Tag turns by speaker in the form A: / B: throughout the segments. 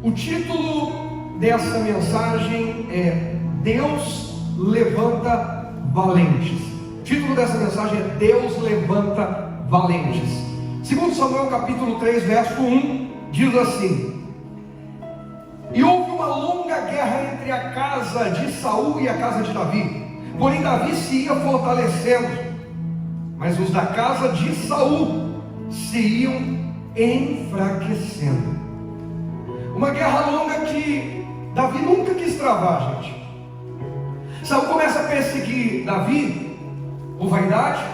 A: O título dessa mensagem é Deus levanta valentes. O título dessa mensagem é Deus levanta valentes. Segundo Samuel capítulo 3, verso 1, diz assim: E houve uma longa guerra entre a casa de Saul e a casa de Davi. Porém Davi se ia fortalecendo, mas os da casa de Saul se iam enfraquecendo. Uma guerra longa que Davi nunca quis travar, gente. Saul começa a perseguir Davi por vaidade.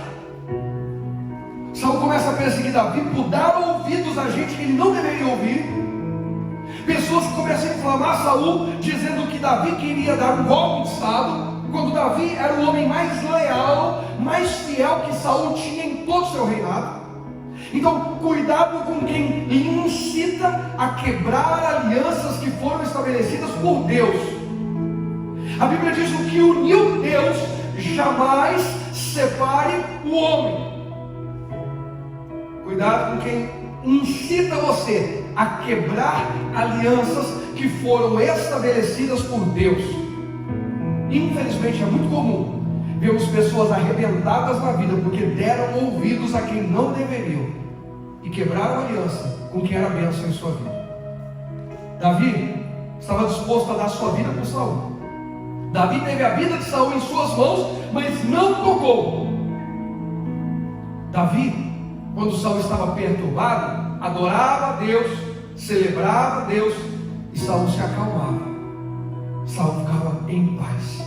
A: Saul começa a perseguir Davi por dar ouvidos a gente que ele não deveria ouvir. Pessoas que começam a inflamar Saul, dizendo que Davi queria dar um golpe de estado, quando Davi era o homem mais leal, mais fiel que Saul tinha em todo o seu reinado. Então, cuidado com quem lhe incita a quebrar alianças que foram estabelecidas por Deus. A Bíblia diz que o que uniu Deus jamais separe o homem. Cuidado com quem incita você a quebrar alianças que foram estabelecidas por Deus. Infelizmente é muito comum vermos pessoas arrebentadas na vida porque deram ouvidos a quem não deveriam e quebraram a aliança com quem era bênção em sua vida. Davi estava disposto a dar sua vida por Saul. Davi teve a vida de Saul em suas mãos, mas não tocou. Davi, quando Saul estava perturbado, adorava a Deus, celebrava a Deus, e Saul se acalmava. Saul ficava em paz.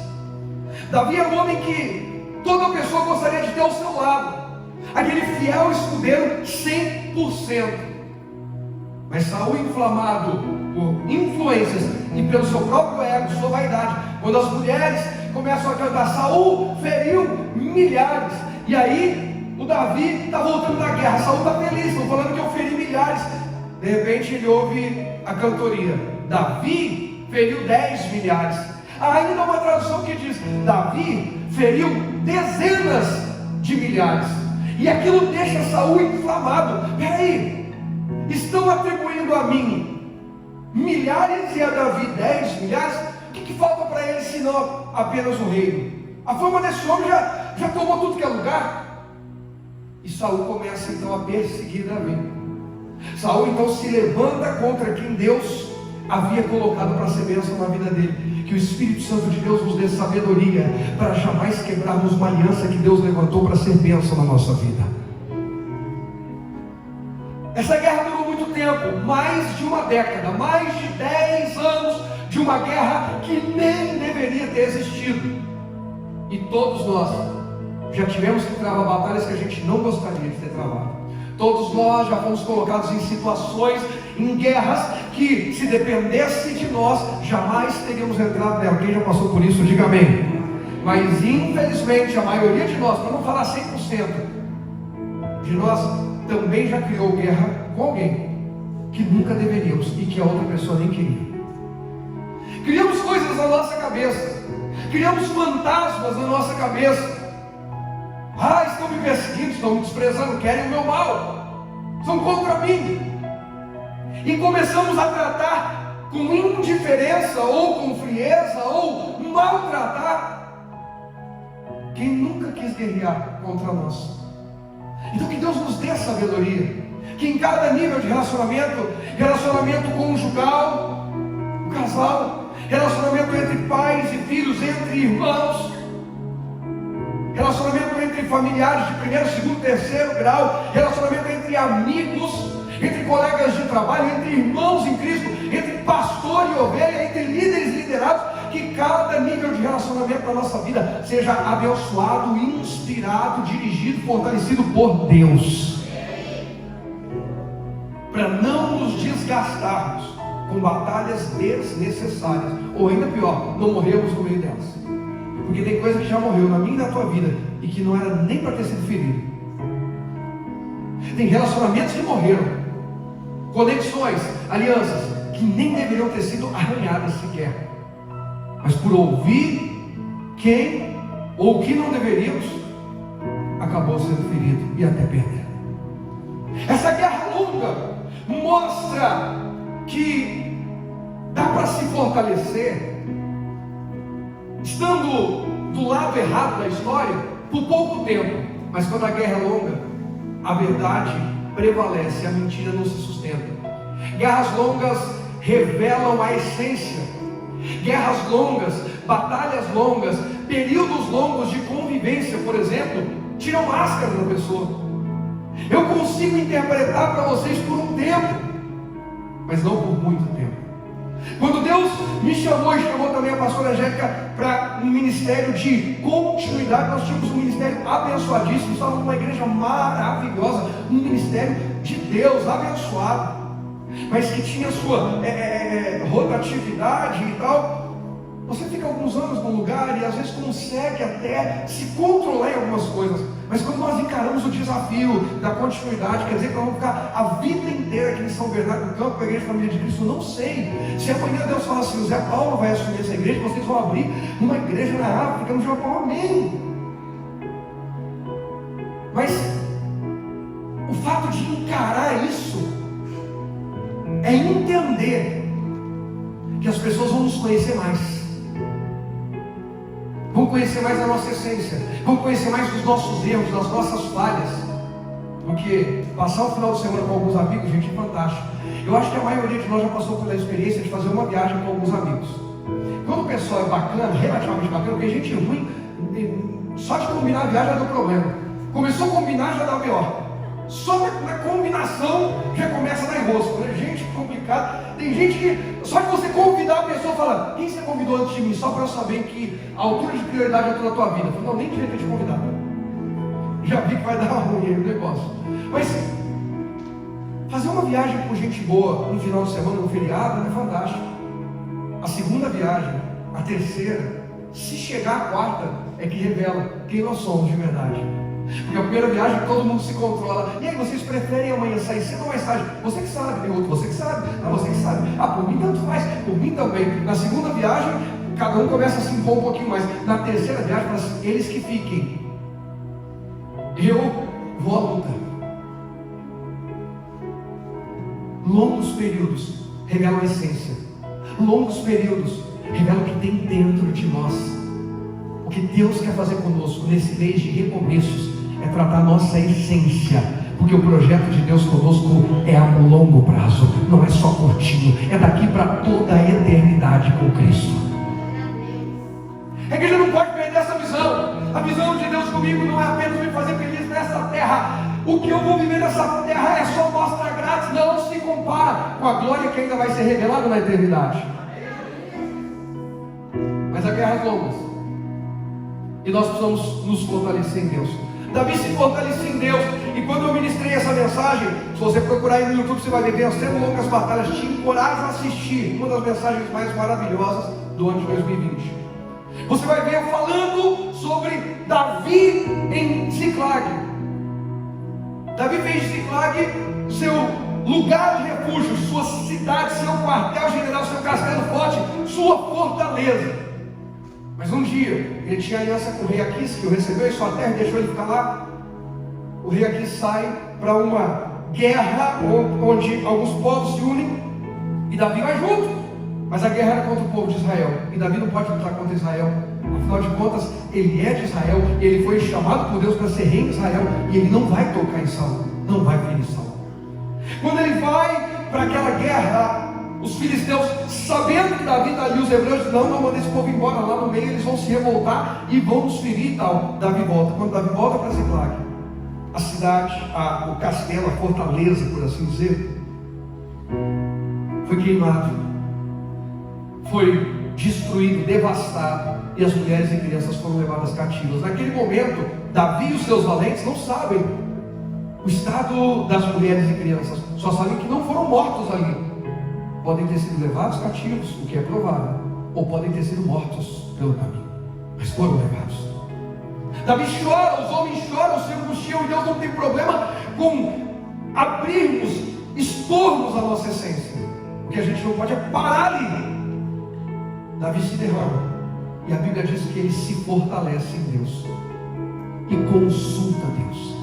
A: Davi é um homem que toda pessoa gostaria de ter ao seu lado, aquele fiel escudeiro 100%. Mas Saul, inflamado por influências e pelo seu próprio ego, sua vaidade, quando as mulheres começam a cantar, Saul feriu milhares, e aí o Davi está voltando da guerra, Saul está feliz, estão falando que eu feri milhares. De repente ele ouve a cantoria, Davi feriu 10 milhares. Há ainda uma tradução que diz, Davi feriu dezenas de milhares. E aquilo deixa Saul inflamado. Peraí, estão atribuindo a mim milhares e a Davi 10 milhares? O que falta para ele senão apenas o reino? A fama desse homem já tomou tudo que é lugar. E Saul começa então a perseguir Davi. Saul então se levanta contra quem Deus havia colocado para ser bênção na vida dele. Que o Espírito Santo de Deus nos dê sabedoria para jamais quebrarmos uma aliança que Deus levantou para ser bênção na nossa vida. Essa guerra durou muito tempo, mais de uma década, mais de 10 anos de uma guerra que nem deveria ter existido. E todos nós já tivemos que travar batalhas que a gente não gostaria de ter travado. Todos nós já fomos colocados em situações, em guerras, que se dependesse de nós, jamais teríamos entrado nela. Quem já passou por isso, diga amém. Mas infelizmente a maioria de nós, para não falar 100% de nós, também já criou guerra com alguém que nunca deveríamos e que a outra pessoa nem queria. Criamos coisas na nossa cabeça, criamos fantasmas na nossa cabeça. Estão me perseguindo, estão me desprezando, querem o meu mal, são contra mim. E começamos a tratar com indiferença, ou com frieza, ou maltratar quem nunca quis guerrear contra nós. Então que Deus nos dê sabedoria, que em cada nível de relacionamento conjugal, o casal, relacionamento entre pais e filhos, entre irmãos, relacionamento entre familiares de primeiro, segundo, terceiro grau, relacionamento entre amigos, entre colegas de trabalho, entre irmãos em Cristo, entre pastor e ovelha, entre líderes e liderados, que cada nível de relacionamento da nossa vida seja abençoado, inspirado, dirigido, fortalecido por Deus, para não nos desgastarmos com batalhas desnecessárias, ou ainda pior, não morrermos no meio delas. Porque tem coisa que já morreu na minha e na tua vida e que não era nem para ter sido ferido. Tem relacionamentos que morreram, conexões, alianças que nem deveriam ter sido arranhadas sequer, mas por ouvir quem ou o que não deveríamos, acabou sendo ferido e até perdendo. Essa guerra longa mostra que dá para se fortalecer estando do lado errado da história por pouco tempo, mas quando a guerra é longa, a verdade prevalece, a mentira não se sustenta. Guerras longas revelam a essência. Guerras longas, batalhas longas, períodos longos de convivência, por exemplo, tiram máscaras da pessoa. Eu consigo interpretar para vocês por um tempo, mas não por muito tempo. Quando Deus me chamou e chamou também a pastora Angélica para um ministério de continuidade, nós tínhamos um ministério abençoadíssimo, estávamos numa igreja maravilhosa, um ministério de Deus abençoado, mas que tinha sua rotatividade e tal. Você fica alguns anos num lugar e às vezes consegue até se controlar em algumas coisas, mas quando nós encaramos o desafio da continuidade, quer dizer que nós vamos ficar a vida inteira aqui em São Bernardo do Campo, a Igreja Família de Cristo, não sei. Se amanhã Deus falar assim, o Zé Paulo vai assumir essa igreja, vocês vão abrir uma igreja na África, no Japão, amém. Mas o fato de encarar isso é entender que as pessoas vão nos conhecer mais, vão conhecer mais a nossa essência, vão conhecer mais dos nossos erros, das nossas falhas, porque passar o final de semana com alguns amigos, gente, é fantástico. Eu acho que a maioria de nós já passou pela experiência de fazer uma viagem com alguns amigos. Quando o pessoal é bacana, relativamente bacana, porque gente ruim, só de combinar a viagem já deu problema. Começou a combinar, já dá pior. Só na combinação já começa a dar enrosco, né? Gente complicada. Tem gente que só de você convidar a pessoa fala, quem você convidou antes de mim? Só para eu saber que a altura de prioridade é toda a tua vida. Eu falo, não, nem devia ter te convidado. Já vi que vai dar ruim aí o negócio. Mas fazer uma viagem com gente boa um final de semana, um feriado, é fantástico. A segunda viagem, a terceira, se chegar a quarta, é que revela quem nós somos de verdade. Porque a primeira viagem todo mundo se controla. E aí, vocês preferem amanhã sair cedo ou mais tarde? Você que sabe, tem outro, você que sabe, você que sabe. Ah, por mim tanto faz, por mim também. Na segunda viagem, cada um começa a se impor um pouquinho mais. Na terceira viagem, fala assim, eles que fiquem. Eu vou à luta. Longos períodos revelam a essência. Longos períodos revelam o que tem dentro de nós. O que Deus quer fazer conosco nesse mês de recomeços é tratar a nossa essência, porque o projeto de Deus conosco é a longo prazo, não é só curtinho, é daqui para toda a eternidade com Cristo. A igreja não pode perder essa visão. A visão de Deus comigo não é apenas me fazer feliz nessa terra. O que eu vou viver nessa terra é só mostra grátis, não se compara com a glória que ainda vai ser revelada na eternidade. Mas a guerra é longa e nós precisamos nos fortalecer em Deus. Davi se fortaleceu em Deus. E quando eu ministrei essa mensagem, se você procurar aí no YouTube, você vai ver vencendo longas batalhas. Te encorajo a assistir uma das mensagens mais maravilhosas do ano de 2020. Você vai ver eu falando sobre Davi em Ziclag. Davi fez de Ziclag seu lugar de refúgio, sua cidade, seu quartel-general, seu castelo forte, sua fortaleza. Mas um dia, ele tinha aliança com o rei Aquis, que o recebeu em sua terra e deixou ele ficar lá. O rei Aquis sai para uma guerra onde alguns povos se unem e Davi vai junto. Mas a guerra era contra o povo de Israel e Davi não pode lutar contra Israel. Afinal de contas, ele é de Israel, ele foi chamado por Deus para ser rei de Israel e ele não vai tocar em Saul, não vai ferir Saul. Quando ele vai para aquela guerra, os filisteus, sabendo que Davi está ali, os hebreus, não manda esse povo embora, lá no meio eles vão se revoltar e vão nos ferir e tal. Davi volta. Quando Davi volta para Ziclag, a cidade, o castelo, a fortaleza, por assim dizer, foi queimado, foi destruído, devastado, e as mulheres e crianças foram levadas cativas. Naquele momento, Davi e os seus valentes não sabem o estado das mulheres e crianças, só sabem que não foram mortos ali. Podem ter sido levados cativos, o que é provável, ou podem ter sido mortos pelo caminho, mas foram levados. Davi chora, os homens choram, se angustiam, e Deus não tem problema com abrirmos, expormos a nossa essência. O que a gente não pode é parar ali. Davi se derrama, e a Bíblia diz que ele se fortalece em Deus e consulta Deus.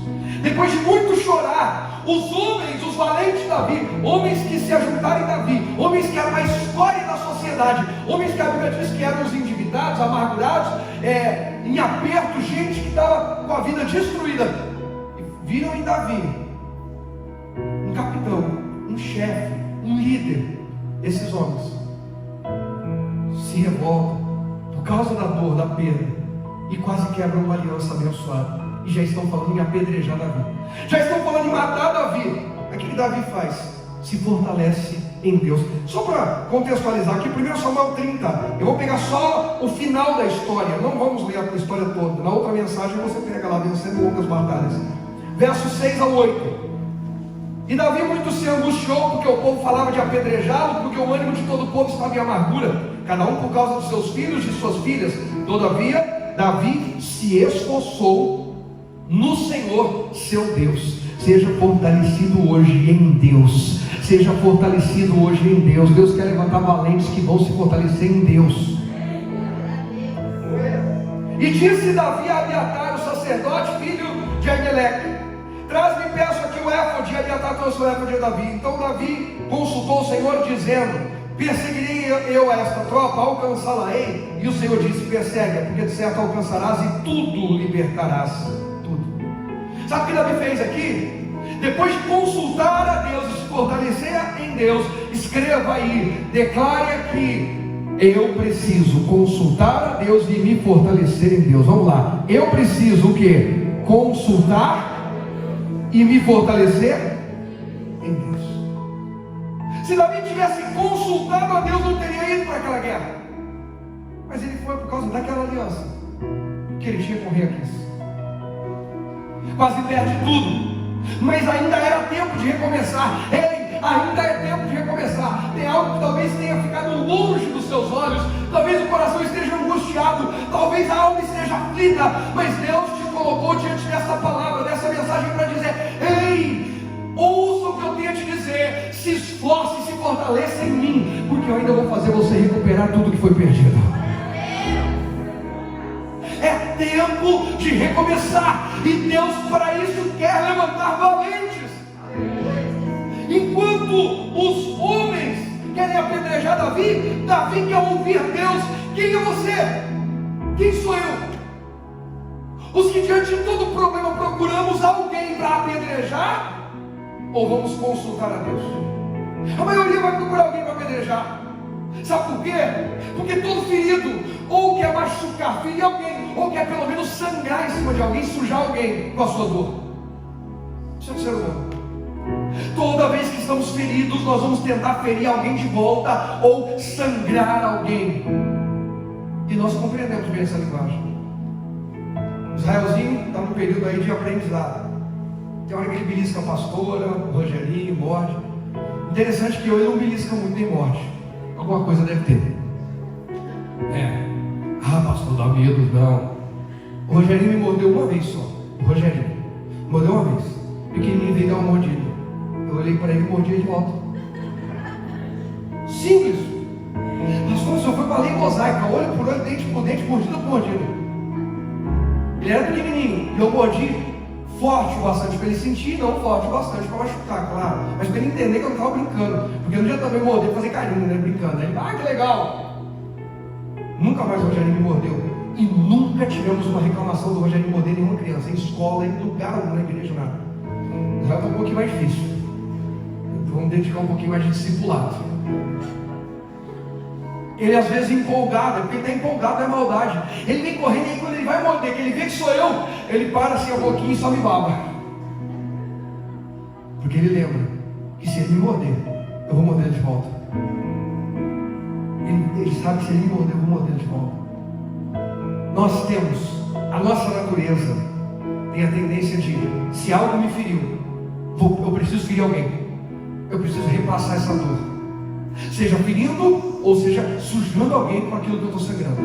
A: Depois de muito chorar, os homens, os valentes de Davi, homens que se ajuntaram em Davi, homens que eram a escolha história da sociedade. Homens que a Bíblia diz que eram os endividados, amargurados, em aperto, gente que estava com a vida destruída. E viram em Davi um capitão, um chefe, um líder. Esses homens se revoltam por causa da dor, da perda, e quase quebram uma aliança abençoada. E já estão falando em apedrejar Davi, já estão falando em matar Davi. O que Davi faz? Se fortalece em Deus. Só para contextualizar aqui, 1 Samuel 30, eu vou pegar só o final da história, não vamos ler a história toda. Na outra mensagem você pega lá, vencendo longas batalhas, versos 6 ao 8. E Davi muito se angustiou, porque o povo falava de apedrejá-lo, porque o ânimo de todo o povo estava em amargura, cada um por causa dos seus filhos e de suas filhas. Todavia, Davi se esforçou no Senhor seu Deus. Seja fortalecido hoje em Deus. Seja fortalecido hoje em Deus. Deus quer levantar valentes que vão se fortalecer em Deus. E disse Davi a Abiatar, o sacerdote, filho de Aimeleque: traz-me, peço aqui o éfode. E Abiatar trouxe o éfode a Davi. Então Davi consultou o Senhor, dizendo: perseguirei eu a esta tropa, alcançá-la-ei? E o Senhor disse: persegue, porque de certo alcançarás e tudo libertarás. Sabe o que Davi fez aqui? Depois de consultar a Deus e se fortalecer em Deus, escreva aí, declare aqui: eu preciso consultar a Deus e me fortalecer em Deus. Vamos lá, eu preciso o que? Consultar e me fortalecer em Deus. Se Davi tivesse consultado a Deus, não teria ido para aquela guerra, mas ele foi por causa daquela aliança que ele tinha com o rei Aquis. Quase perde tudo, mas ainda era tempo de recomeçar. Ei, ainda é tempo de recomeçar. Tem algo que talvez tenha ficado longe dos seus olhos, talvez o coração esteja angustiado, talvez a alma esteja aflita, mas Deus te colocou diante dessa palavra, dessa mensagem para dizer: ei, ouça o que eu tenho a te dizer, se esforce e se fortaleça em mim, porque eu ainda vou fazer você recuperar tudo que foi perdido. É tempo de recomeçar, e Deus para isso quer levantar valentes. Enquanto os homens querem apedrejar Davi, Davi quer ouvir Deus. Quem é você? Quem sou eu? Os que diante de todo problema procuramos alguém para apedrejar, ou vamos consultar a Deus? A maioria vai procurar alguém para apedrejar. Sabe por quê? Porque todo ferido ou quer machucar, ferir alguém, ou quer pelo menos sangrar em cima de alguém, sujar alguém com a sua dor. Isso é um ser humano. Toda vez que estamos feridos, nós vamos tentar ferir alguém de volta ou sangrar alguém. E nós compreendemos bem essa linguagem. Israelzinho está num período aí de aprendizado. Tem hora que ele belisca a pastora, o Rogerinho, morde. Interessante que hoje não belisca muito nem morde. Alguma coisa deve ter. Pastor, dá medo, não. O Rogerinho me mordeu uma vez só. O Rogerinho mordeu uma vez. Pequenininho veio dar uma mordida. Eu olhei para ele e mordi de volta. Simples. Pastor, só foi para a lei mosaica, olho por olho, dente por dente, mordida por mordida. Ele era pequenininho e eu mordi forte o bastante para ele sentir, não forte o bastante para machucar, claro, mas para ele entender que eu não estava brincando, porque no dia também morder, fazer carinho, né, brincando. Aí ele, que legal. Nunca mais o Rogerinho me mordeu, e nunca tivemos uma reclamação do Rogerinho morder nenhuma criança, em escola, em lugar algum, na igreja, nada. Já está um pouquinho mais difícil. Então vamos dedicar um pouquinho mais de discipulado. Ele às vezes empolgado, porque ele está empolgado, é maldade. Ele vem correndo, e aí quando ele vai morder, que ele vê que sou eu, ele para assim um pouquinho e só me baba. Porque ele lembra que se ele me morder, eu vou morder de volta. Ele sabe que se ele me morder, eu vou morder de volta. Nós temos, a nossa natureza tem a tendência de, se algo me feriu, eu preciso ferir alguém. Eu preciso repassar essa dor. Seja ferindo, ou seja, sujando alguém com aquilo que eu estou sangrando.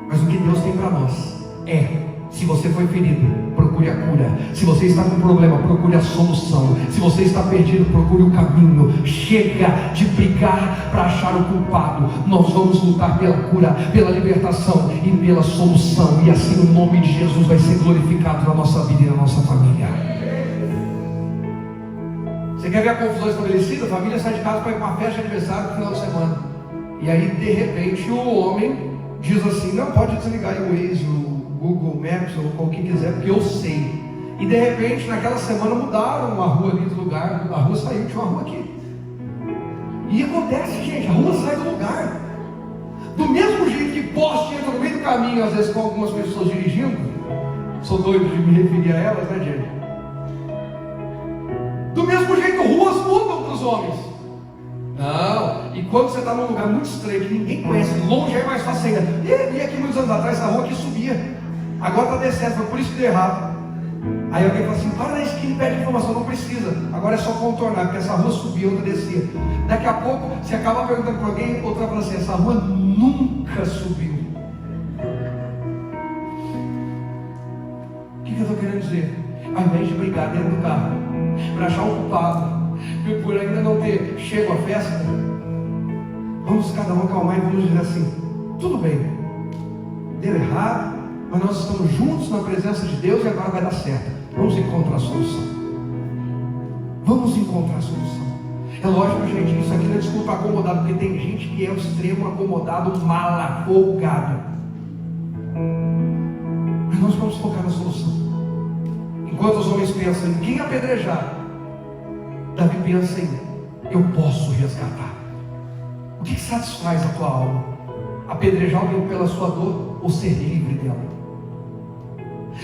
A: Mas o que Deus tem para nós é: se você foi ferido, procure a cura. Se você está com um problema, procure a solução. Se você está perdido, procure o caminho. Chega de brigar para achar o culpado. Nós vamos lutar pela cura, pela libertação e pela solução. E assim o nome de Jesus vai ser glorificado na nossa vida e na nossa família. Você quer ver a confusão estabelecida? A família sai de casa para ir para uma festa de aniversário no final de semana. E aí de repente o homem diz assim: não, pode desligar o Waze, o Google Maps ou o que quiser, porque eu sei. E de repente naquela semana mudaram a rua ali do lugar, a rua saiu, tinha uma rua aqui. E acontece, gente, a rua sai do lugar. Do mesmo jeito que poste entra no meio do caminho, às vezes com algumas pessoas dirigindo, sou doido de me referir a elas, né, gente? Do mesmo jeito, ruas mudam para os homens. Não, e quando você está num lugar muito estreito, que ninguém conhece, longe é mais fácil ainda. E aqui muitos anos atrás, essa rua aqui subia, agora está descendo, foi por isso que deu errado. Aí alguém fala assim: para na esquina e pede informação. Não precisa, agora é só contornar, porque essa rua subia, outra descia. Daqui a pouco você acaba perguntando para alguém, outra fala assim: essa rua nunca subiu. O que eu estou querendo dizer? Ao invés de brigar dentro do carro, para achar um culpado, por ainda não ter chego à festa, vamos cada um acalmar e vamos dizer assim: tudo bem, deu errado, mas nós estamos juntos na presença de Deus e agora vai dar certo. Vamos encontrar a solução. Vamos encontrar a solução. É lógico, gente, isso aqui não é desculpa acomodado, porque tem gente que é o extremo acomodado, mala, folgado. Mas nós vamos focar na solução. Enquanto os homens pensam em quem apedrejar, Davi pensa em: eu posso resgatar. O que satisfaz a tua alma? Apedrejar alguém pela sua dor ou ser livre dela?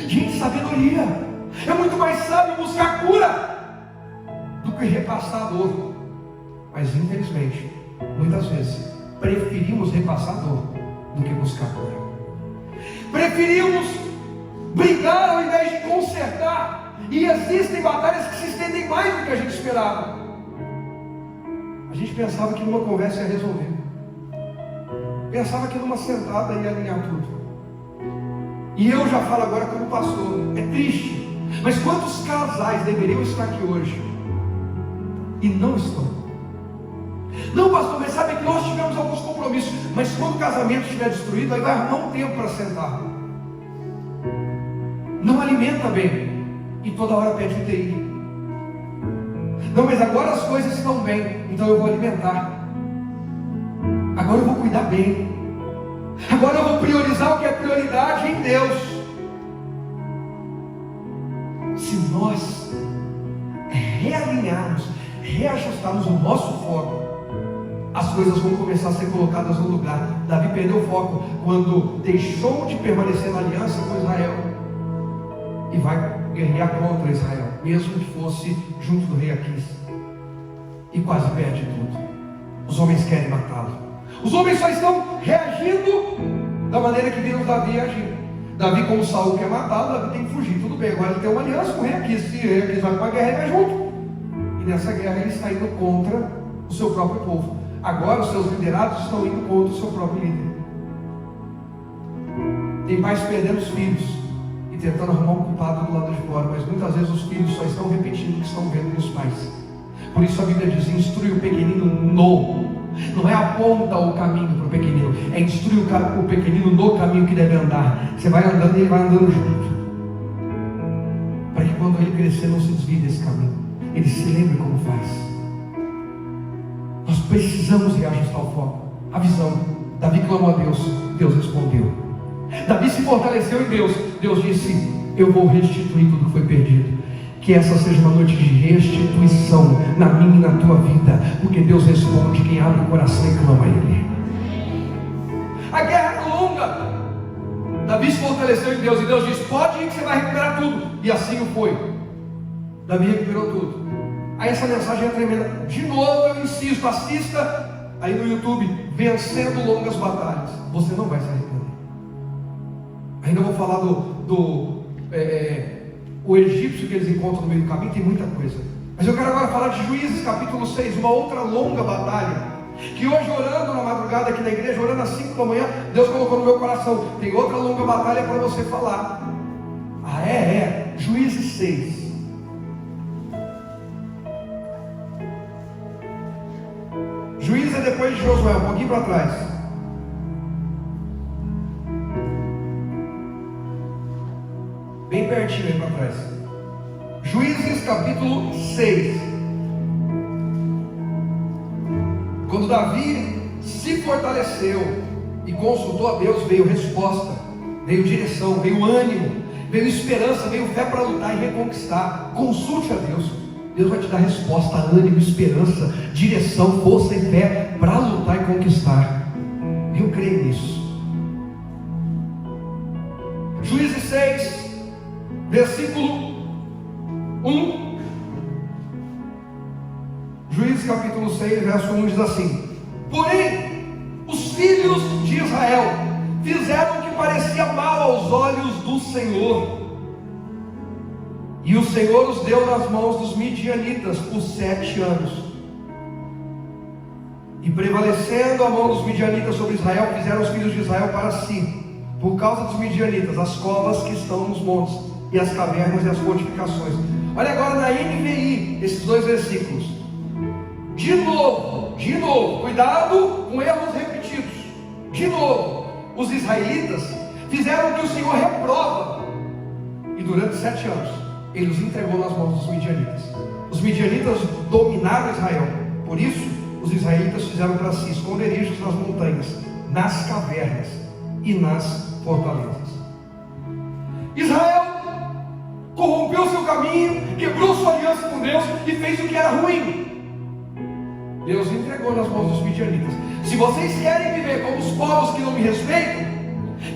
A: Gente, sabedoria. É muito mais sábio buscar cura do que repassar a dor. Mas infelizmente, muitas vezes, preferimos repassar a dor do que buscar cura. Preferimos brigar ao invés de consertar. E existem batalhas que se estendem mais do que a gente esperava. A gente pensava que numa conversa ia resolver. Pensava que numa sentada ia alinhar tudo. E eu já falo agora como pastor, é triste, mas quantos casais deveriam estar aqui hoje e não estão? Não, pastor, mas sabe que nós tivemos alguns compromissos, mas quando o casamento estiver destruído, aí vai arrumar um tempo para sentar. Não alimenta bem e toda hora pede UTI. Não, mas agora as coisas estão bem, então eu vou alimentar. Agora eu vou cuidar bem. Agora eu vou priorizar o que é prioridade em Deus. Se nós realinharmos, reajustarmos o nosso foco, as coisas vão começar a ser colocadas no lugar. Davi perdeu o foco quando deixou de permanecer na aliança com Israel e vai guerrear contra Israel, mesmo que fosse junto do rei Aquis, e quase perde tudo. Os homens querem matá-lo. Os homens só estão reagindo da maneira que vimos Davi agir. Davi, como Saul quer matá-lo, Davi tem que fugir. Tudo bem, agora ele tem uma aliança com o rei Aquis. Se o rei Aquis vai para a guerra, ele vai junto. E nessa guerra ele está indo contra o seu próprio povo. Agora os seus liderados estão indo contra o seu próprio líder. Tem pais perdendo os filhos e tentando arrumar um culpado do lado de fora, mas muitas vezes os filhos só estão repetindo o que estão vendo nos pais. Por isso a Bíblia diz: instrui o pequenino no. Não é aponta o caminho para o pequenino, é instruir o pequenino no caminho que deve andar. Você vai andando e ele vai andando junto, para que quando ele crescer não se desvie desse caminho, ele se lembre como faz. Nós precisamos reajustar o foco, a visão. Davi clamou a Deus, Deus respondeu. Davi se fortaleceu em Deus. Deus disse: eu vou restituir tudo que foi perdido. Que essa seja uma noite de restituição na minha e na tua vida, porque Deus responde quem abre o coração e clama a Ele. A guerra é longa. Davi se fortaleceu em Deus e Deus disse: pode ir que você vai recuperar tudo. E assim o foi. Davi recuperou tudo. Aí essa mensagem é tremenda. De novo eu insisto, assista aí no YouTube, Vencendo Longas Batalhas. Você não vai se arrepender. Ainda vou falar o egípcio que eles encontram no meio do caminho. Tem muita coisa, mas eu quero agora falar de Juízes capítulo 6, uma outra longa batalha, que hoje, orando na madrugada aqui na igreja, orando às 5 da manhã, Deus colocou no meu coração. Tem outra longa batalha para você falar. Juízes 6. Juízes é depois de Josué, um pouquinho para trás. Bem pertinho aí para trás. Juízes capítulo 6. Quando Davi se fortaleceu e consultou a Deus, veio resposta, veio direção, veio ânimo, veio esperança, veio fé para lutar e reconquistar. Consulte a Deus. Deus vai te dar resposta, ânimo, esperança, direção, força e fé para lutar e conquistar. Eu creio nisso. Juízes 6, versículo 1. Juízes capítulo 6, verso 1 diz assim: porém, os filhos de Israel fizeram o que parecia mal aos olhos do Senhor, e o Senhor os deu nas mãos dos midianitas por 7 anos. E prevalecendo a mão dos midianitas sobre Israel, fizeram os filhos de Israel para si, por causa dos midianitas, as covas que estão nos montes, e as cavernas e as fortificações. Olha agora na NVI, esses 2 versículos. De novo, cuidado com erros repetidos. De novo, os israelitas fizeram o que o Senhor reprova, e durante 7 anos Ele os entregou nas mãos dos midianitas. Os midianitas dominaram Israel. Por isso, os israelitas fizeram para si esconderijos nas montanhas, nas cavernas e nas fortalezas. Israel corrompeu seu caminho, quebrou sua aliança com Deus e fez o que era ruim. Deus entregou nas mãos dos midianitas. Se vocês querem viver como os povos que não me respeitam,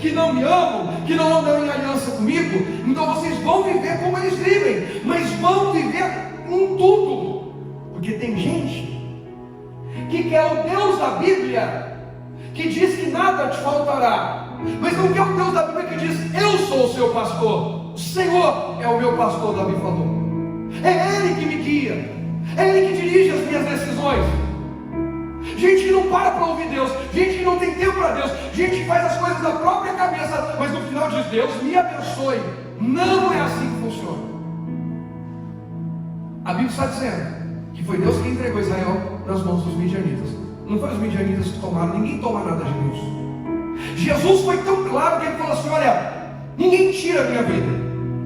A: que não me amam, que não andam em aliança comigo, então vocês vão viver como eles vivem, mas vão viver em tudo. Porque tem gente que quer o Deus da Bíblia, que diz que nada te faltará, mas não quer o Deus da Bíblia que diz: eu sou o seu pastor, o Senhor é o meu pastor. Davi falou, é Ele que me guia, é Ele que dirige as minhas decisões. Gente que não para ouvir Deus, gente que não tem tempo para Deus, gente que faz as coisas da própria cabeça, mas no final diz: Deus me abençoe. Não é assim que funciona. A Bíblia está dizendo que foi Deus que entregou Israel nas mãos dos midianitas. Não foi os midianitas que tomaram, ninguém toma nada de Deus. Jesus foi tão claro que Ele falou assim: olha, ninguém tira a minha vida.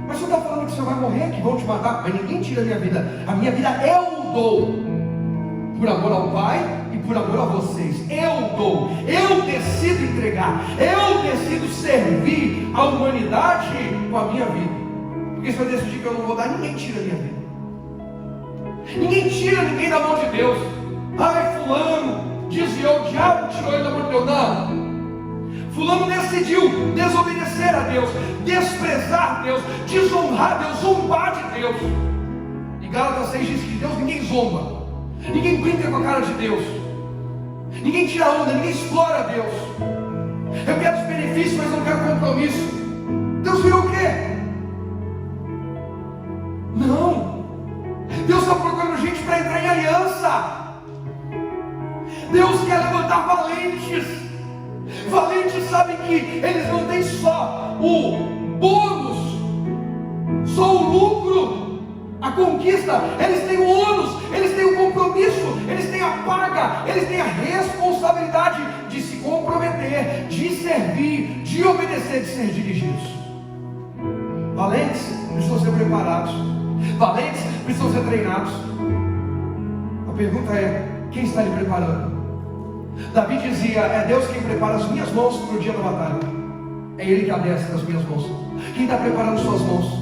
A: Mas você está falando que você vai morrer, que vão te matar? Mas ninguém tira a minha vida. A minha vida eu dou, por amor ao Pai e por amor a vocês. Eu dou, eu decido entregar, eu decido servir a humanidade com a minha vida. Porque se eu decidir que eu não vou dar, ninguém tira a minha vida. Ninguém tira ninguém da mão de Deus. Ai, fulano desviou, o diabo tirou ele da mão de Deus. Não. Fulano decidiu desobedecer a Deus, desprezar Deus, desonrar Deus, zombar de Deus. E Gálatas 6 diz que de Deus ninguém zomba, ninguém brinca com a cara de Deus, ninguém tira onda, ninguém explora Deus. Eu quero os benefícios, mas não quero compromisso. Deus virou o quê? Não. Deus está procurando gente para entrar em aliança. Deus quer levantar valentes. Valentes sabem que eles não têm só o bônus, só o lucro, a conquista. Eles têm o ônus, eles têm o compromisso, eles têm a paga, eles têm a responsabilidade de se comprometer, de servir, de obedecer, de ser dirigidos. Valentes precisam ser preparados, valentes precisam ser treinados. A pergunta é: quem está lhe preparando? Davi dizia: é Deus quem prepara as minhas mãos para o dia da batalha. É Ele que adestra as minhas mãos. Quem está preparando suas mãos?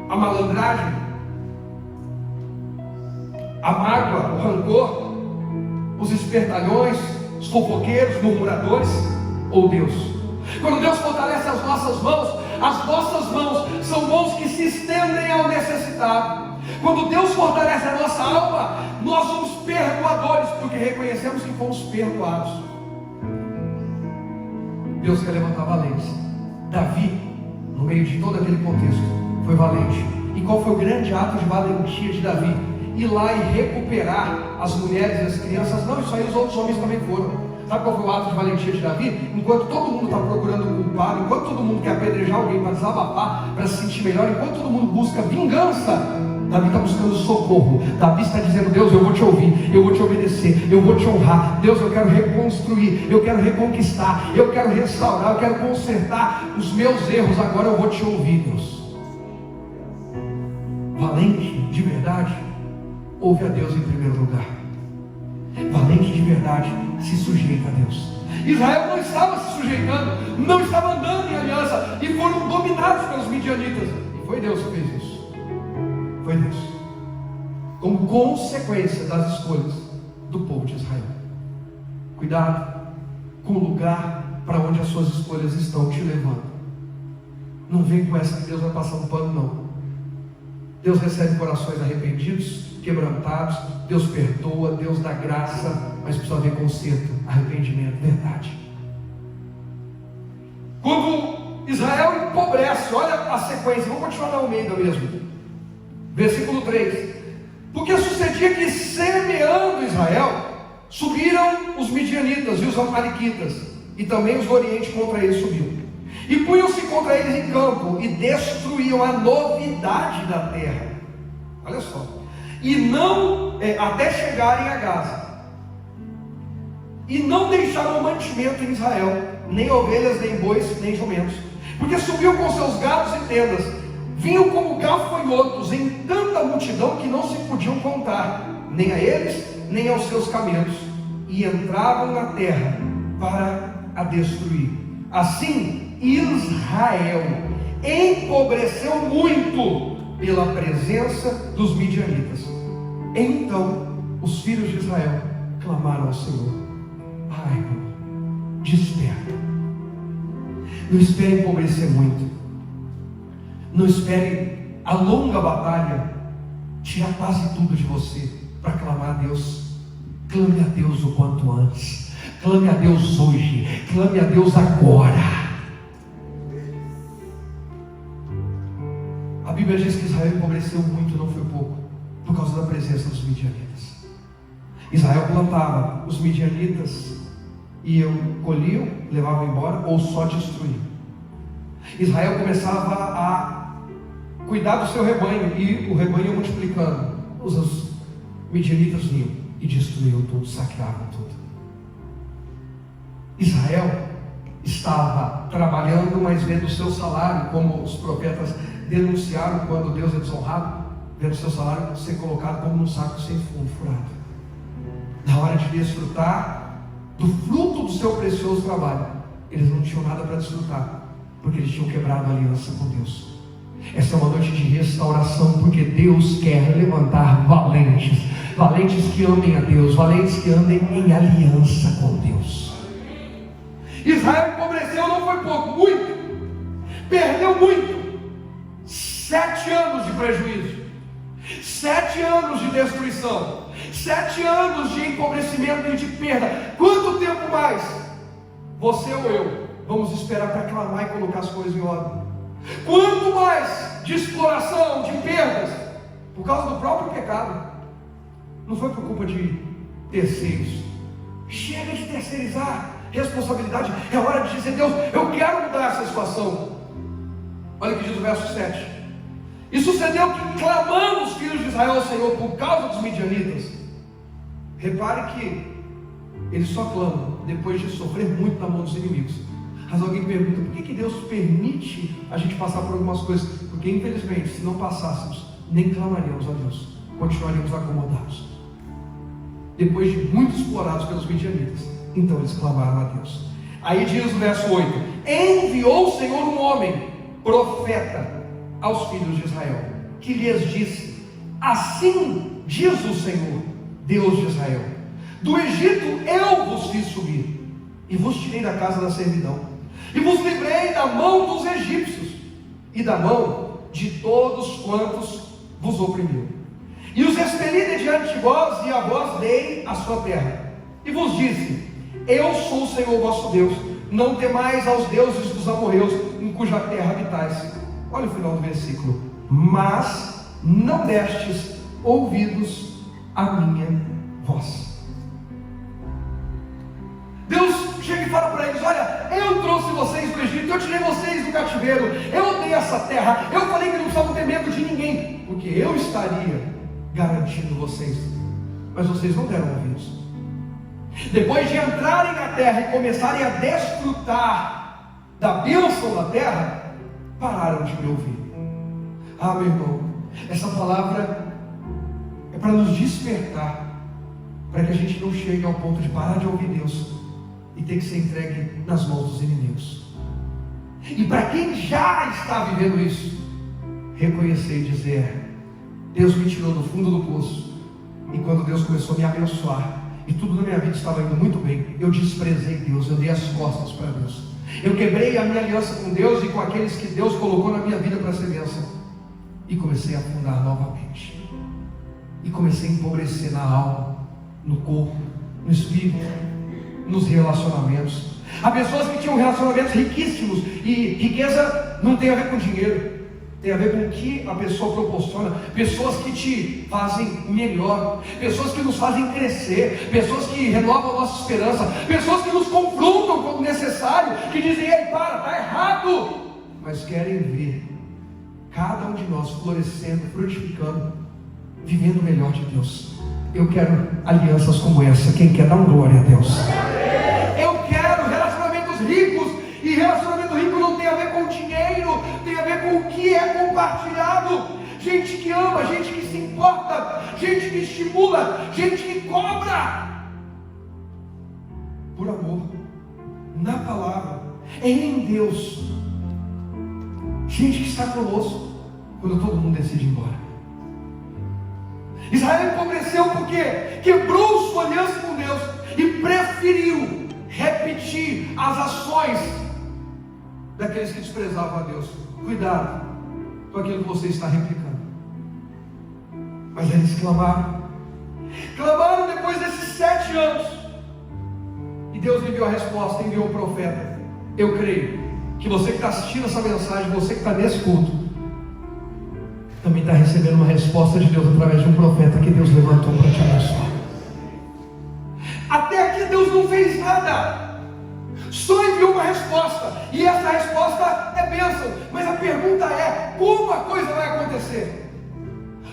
A: A malandragem, a mágoa, o rancor, os espertalhões, os fofoqueiros, murmuradores, ou Deus? Quando Deus fortalece as nossas mãos são mãos que se estendem ao necessitado. Quando Deus fortalece a nossa alma, nós somos perdoadores, porque reconhecemos que fomos perdoados. Deus quer levantar valentes. Davi, no meio de todo aquele contexto, foi valente. E qual foi o grande ato de valentia de Davi? Ir lá e recuperar as mulheres e as crianças. Não, isso aí os outros homens também foram. Sabe qual foi o ato de valentia de Davi? Enquanto todo mundo está procurando um culpado, enquanto todo mundo quer apedrejar alguém para desabafar, para se sentir melhor, enquanto todo mundo busca vingança, Davi está buscando socorro. Davi está dizendo: Deus, eu vou te ouvir, eu vou te obedecer, eu vou te honrar. Deus, eu quero reconstruir, eu quero reconquistar, eu quero restaurar, eu quero consertar os meus erros. Agora eu vou te ouvir, Deus. Valente de verdade ouve a Deus em primeiro lugar. Valente de verdade se sujeita a Deus. Israel não estava se sujeitando, não estava andando em aliança, e foram dominados pelos midianitas. E foi Deus que fez isso. Foi Deus. Como consequência das escolhas do povo de Israel. Cuidado com o lugar para onde as suas escolhas estão te levando. Não vem com essa que Deus vai passar um pano, não. Deus recebe corações arrependidos, quebrantados. Deus perdoa, Deus dá graça, mas precisa haver conserto, arrependimento, verdade. Quando Israel empobrece, olha a sequência, vamos continuar na Almeida mesmo. Versículo 3. Porque sucedia que, semeando Israel, subiram os midianitas e os amalequitas, e também os do Oriente contra eles subiam. E punham-se contra eles em campo, e destruíam a novidade da terra. Olha só. E não, até chegarem a Gaza. E não deixaram mantimento em Israel, nem ovelhas, nem bois, nem jumentos. Porque subiam com seus gados e tendas, vinham como gafanhotos em tanta multidão que não se podiam contar, nem a eles, nem aos seus camelos. E entravam na terra para a destruir. Assim, Israel empobreceu muito pela presença dos midianitas. Então os filhos de Israel clamaram ao Senhor: Pai, desperta. Não espere empobrecer muito. Não espere a longa batalha tirar quase tudo de você para clamar a Deus. Clame a Deus o quanto antes. Clame a Deus hoje. Clame a Deus agora. A Bíblia diz que Israel empobreceu muito, não foi pouco, por causa da presença dos midianitas. Israel plantava, os midianitas iam, colhiam, levavam embora, ou só destruíam. Israel começava a cuidar do seu rebanho, e o rebanho ia multiplicando. Os midianitas vinham e destruíam tudo, saqueavam tudo. Israel estava trabalhando, mas vendo o seu salário, como os profetas denunciaram quando Deus é desonrado, vendo o seu salário ser colocado como num saco sem fundo, furado. Na hora de desfrutar do fruto do seu precioso trabalho, eles não tinham nada para desfrutar, porque eles tinham quebrado a aliança com Deus. Essa é uma noite de restauração, porque Deus quer levantar valentes, valentes que amem a Deus, valentes que andem em aliança com Deus. Israel empobreceu, não foi pouco, muito, perdeu muito. 7 anos de prejuízo, 7 anos de destruição, 7 anos de empobrecimento e de perda. Quanto tempo mais você ou eu vamos esperar para clamar e colocar as coisas em ordem? Quanto mais de exploração, de perdas, por causa do próprio pecado? Não foi por culpa de terceiros. Chega de terceirizar responsabilidade. É hora de dizer: Deus, eu quero mudar essa situação. Olha o que diz o verso 7. E sucedeu que, clamando os filhos de Israel ao Senhor por causa dos midianitas, repare que eles só clamam depois de sofrer muito na mão dos inimigos. Mas alguém pergunta: por que Deus permite a gente passar por algumas coisas? Porque infelizmente, se não passássemos, nem clamaríamos a Deus, continuaríamos acomodados. Depois de muito explorados pelos midianitas, então eles clamaram a Deus. Aí diz o verso 8: enviou o Senhor um homem, profeta, aos filhos de Israel, que lhes disse: assim diz o Senhor, Deus de Israel: do Egito eu vos fiz subir, e vos tirei da casa da servidão, e vos livrei da mão dos egípcios, e da mão de todos quantos vos oprimiam, e os expeli de diante de vós, e a vós dei a sua terra, e vos disse: eu sou o Senhor vosso Deus, não temais aos deuses dos amorreus, em cuja terra habitais. Olha o final do versículo: mas não destes ouvidos à minha voz. Deus chega e fala para eles: olha, eu trouxe vocês do Egito, eu tirei vocês do cativeiro, eu dei essa terra, eu falei que não precisavam ter medo de ninguém, porque eu estaria garantindo vocês, mas vocês não deram ouvidos. Depois de entrarem na terra e começarem a desfrutar da bênção da terra, pararam de me ouvir. Ah, meu irmão, essa palavra é para nos despertar. para que a gente não chegue ao ponto de parar de ouvir Deus e ter que ser entregue nas mãos dos inimigos. E para quem já está vivendo isso, reconhecer e dizer: Deus me tirou do fundo do poço, e quando Deus começou a me abençoar, e tudo na minha vida estava indo muito bem, eu desprezei Deus, eu dei as costas para Deus, eu quebrei a minha aliança com Deus e com aqueles que Deus colocou na minha vida para ser bênção, e comecei a afundar novamente, e comecei a empobrecer na alma, no corpo, no espírito, nos relacionamentos. Há pessoas que tinham relacionamentos riquíssimos, e riqueza não tem a ver com dinheiro, tem a ver com o que a pessoa proporciona. Pessoas que te fazem melhor, pessoas que nos fazem crescer, pessoas que renovam a nossa esperança, pessoas que nos confrontam quando necessário, que dizem: ei, está errado, mas querem ver cada um de nós florescendo, frutificando, vivendo o melhor de Deus. Eu quero alianças como essa. Quem quer, dar um glória a Deus. Eu quero relacionamentos ricos, e relacionamento rico não tem a ver com dinheiro, tem a ver com o que é compartilhado. Gente que ama, gente que se importa, gente que estimula, gente que cobra por amor, na palavra, em Deus. Gente que está conosco quando todo mundo decide ir embora. Israel empobreceu porque quebrou sua aliança com Deus e preferiu repetir as ações daqueles que desprezavam a Deus. Cuidado com aquilo que você está replicando. Mas eles clamaram depois desses 7 anos, e Deus enviou a resposta, enviou o profeta. Eu creio que você que está assistindo essa mensagem, você que está nesse culto, também está recebendo uma resposta de Deus através de um profeta que Deus levantou para te abençoar. Até aqui Deus não fez nada, só enviou uma resposta, e essa resposta é bênção. Mas a pergunta é: como a coisa vai acontecer?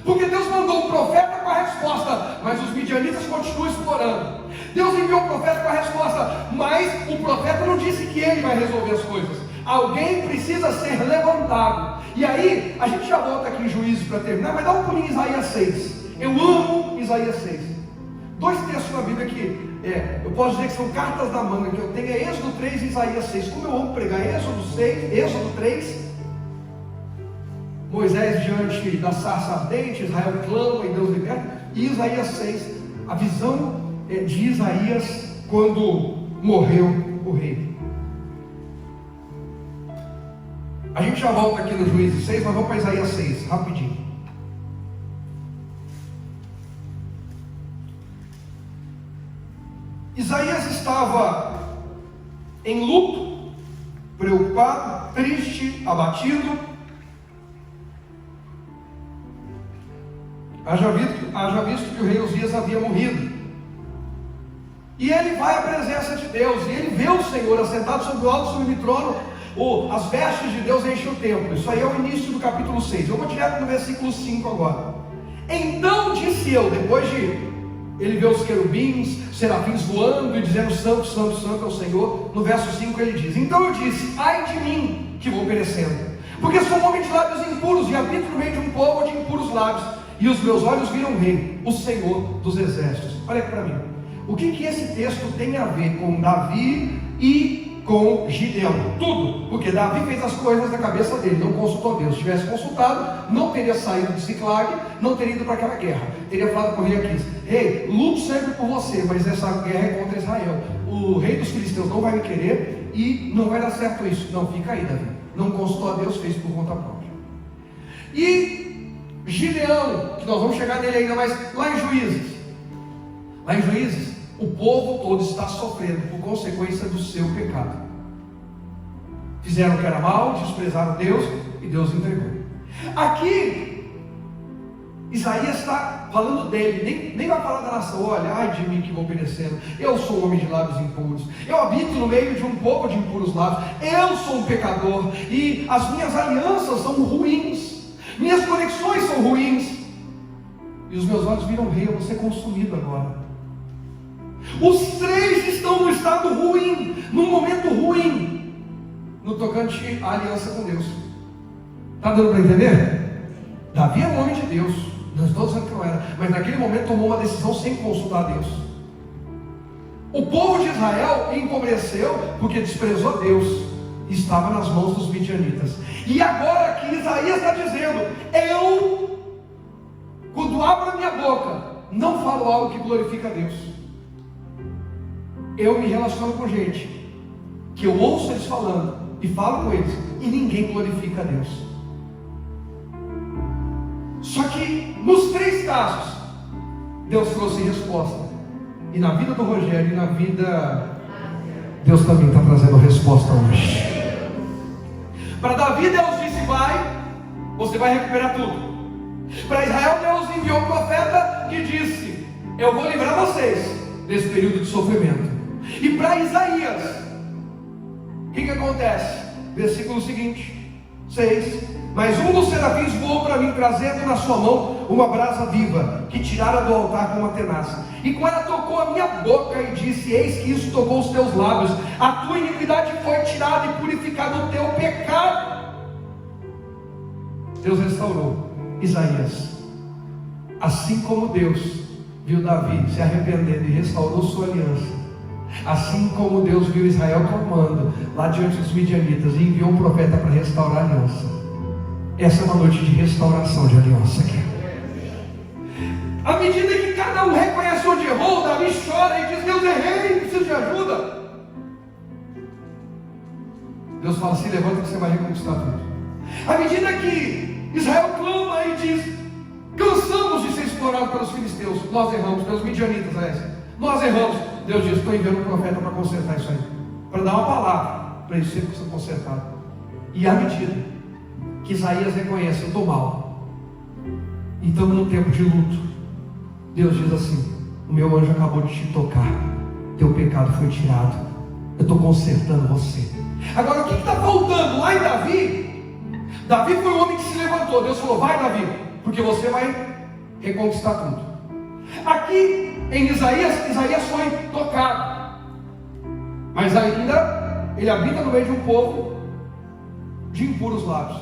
A: Porque Deus mandou um profeta com a resposta, mas os midianitas continuam explorando. Deus enviou um profeta com a resposta, mas o profeta não disse que ele vai resolver as coisas. Alguém precisa ser levantado. E aí, a gente já volta aqui em Juízes para terminar, mas dá um pulinho em Isaías 6. Eu amo Isaías 6. 2 textos na Bíblia que eu posso dizer que são cartas da manga que eu tenho, é Êxodo 3 e Isaías 6. Como eu amo pregar Êxodo 3, Moisés diante da sarça ardente, Israel clama e Deus liberta. E Isaías 6, a visão de Isaías quando morreu o rei. A gente já volta aqui no Juízes 6, mas vamos para Isaías 6, rapidinho. Isaías estava em luto, preocupado, triste, abatido. Haja visto que o rei Uzias havia morrido. E ele vai à presença de Deus, e ele vê o Senhor assentado sobre o alto sublime trono. As vestes de Deus enchem o templo. Isso aí é o início do capítulo 6. Eu vou direto no versículo 5 agora. Então disse eu, depois de ele ver os querubins, serafins voando e dizendo: santo, santo, santo é o Senhor. No verso 5 ele diz: então eu disse: ai de mim, que vou perecendo, porque sou um homem de lábios impuros, e habito no meio de um povo de impuros lábios, e os meus olhos viram o rei, o Senhor dos exércitos. Olha aqui para mim. O que esse texto tem a ver com Davi e com Gideão? Tudo, porque Davi fez as coisas na cabeça dele, não consultou Deus. Se tivesse consultado, não teria saído de Ziclag, não teria ido para aquela guerra. Teria falado para o rei Aquis: rei, luto sempre por você, mas essa guerra é contra Israel. O rei dos filisteus não vai me querer e não vai dar certo isso. Não, fica aí, Davi. Não consultou a Deus, fez por conta própria. E Gideão, que nós vamos chegar nele ainda, mas lá em Juízes, o povo todo está sofrendo por consequência do seu pecado. Fizeram o que era mal, desprezaram Deus, e Deus entregou. Aqui Isaías está falando dele, nem vai falar da nação. Olha, ai de mim que vou perecendo, eu sou um homem de lábios impuros, eu habito no meio de um povo de impuros lábios, eu sou um pecador, e as minhas alianças são ruins, minhas conexões são ruins, e os meus olhos viram rei, eu vou ser consumido agora. Os 3 estão no estado ruim, num momento ruim, no tocante à aliança com Deus. Está dando para entender? Davi é um homem de Deus, Não estou dizendo que não era, mas naquele momento tomou uma decisão sem consultar a Deus. O povo de Israel empobreceu porque desprezou Deus e estava nas mãos dos midianitas. E agora que Isaías está dizendo, eu, quando abro a minha boca, não falo algo que glorifica a Deus. Eu me relaciono com gente que eu ouço eles falando e falo com eles, e ninguém glorifica a Deus. Só que nos 3 casos Deus trouxe resposta. E na vida do Rogério e na vida, Deus também está trazendo resposta hoje. Para Davi, Deus disse: vai, você vai recuperar tudo. Para Israel, Deus enviou um profeta que disse: eu vou livrar vocês desse período de sofrimento. E para Isaías, o que acontece? Versículo seguinte, 6: mas um dos serafins voou para mim, trazendo na sua mão uma brasa viva, que tirara do altar com uma tenaz. E com ela tocou a minha boca e disse: eis que isso tocou os teus lábios, a tua iniquidade foi tirada e purificado o teu pecado. Deus restaurou Isaías. Assim como Deus viu Davi se arrependendo e restaurou sua aliança, assim como Deus viu Israel clamando lá diante dos midianitas e enviou um profeta para restaurar a aliança. Essa é uma noite de restauração de aliança aqui. À medida que cada um reconhece onde errou, Davi chora e diz: Deus, errei, preciso de ajuda. Deus fala: se levanta que você vai reconquistar tudo. À medida que Israel clama e diz: cansamos de ser explorados pelos filisteus, nós erramos, pelos midianitas, nós erramos. Deus diz: estou enviando um profeta para consertar isso aí, para dar uma palavra para isso ser consertado. E à medida que Isaías reconhece: eu estou mal, e estamos num tempo de luto, Deus diz assim: o meu anjo acabou de te tocar, teu pecado foi tirado, eu estou consertando você. Agora o que está faltando lá em Davi? Davi foi um homem que se levantou. Deus falou: vai, Davi, porque você vai reconquistar tudo. Aqui em Isaías foi tocado, mas ainda ele habita no meio de um povo de impuros lábios.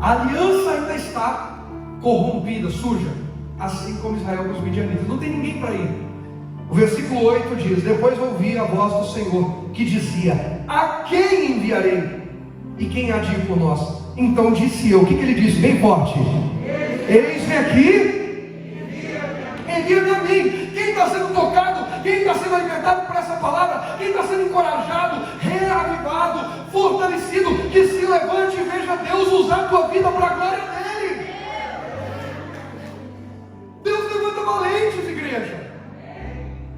A: A aliança ainda está corrompida, suja, assim como Israel com os midianitas. Não tem ninguém para ir. O versículo 8 diz: depois ouvi a voz do Senhor que dizia: a quem enviarei? E quem há de ir por nós? Então disse eu. O que ele disse? Bem forte: eis-me aqui, envia-me a mim. Quem está sendo tocado, quem está sendo alimentado por essa palavra, quem está sendo encorajado, reavivado, fortalecido, que se levante e veja Deus usar a tua vida para a glória dele. Deus levanta valentes, igreja.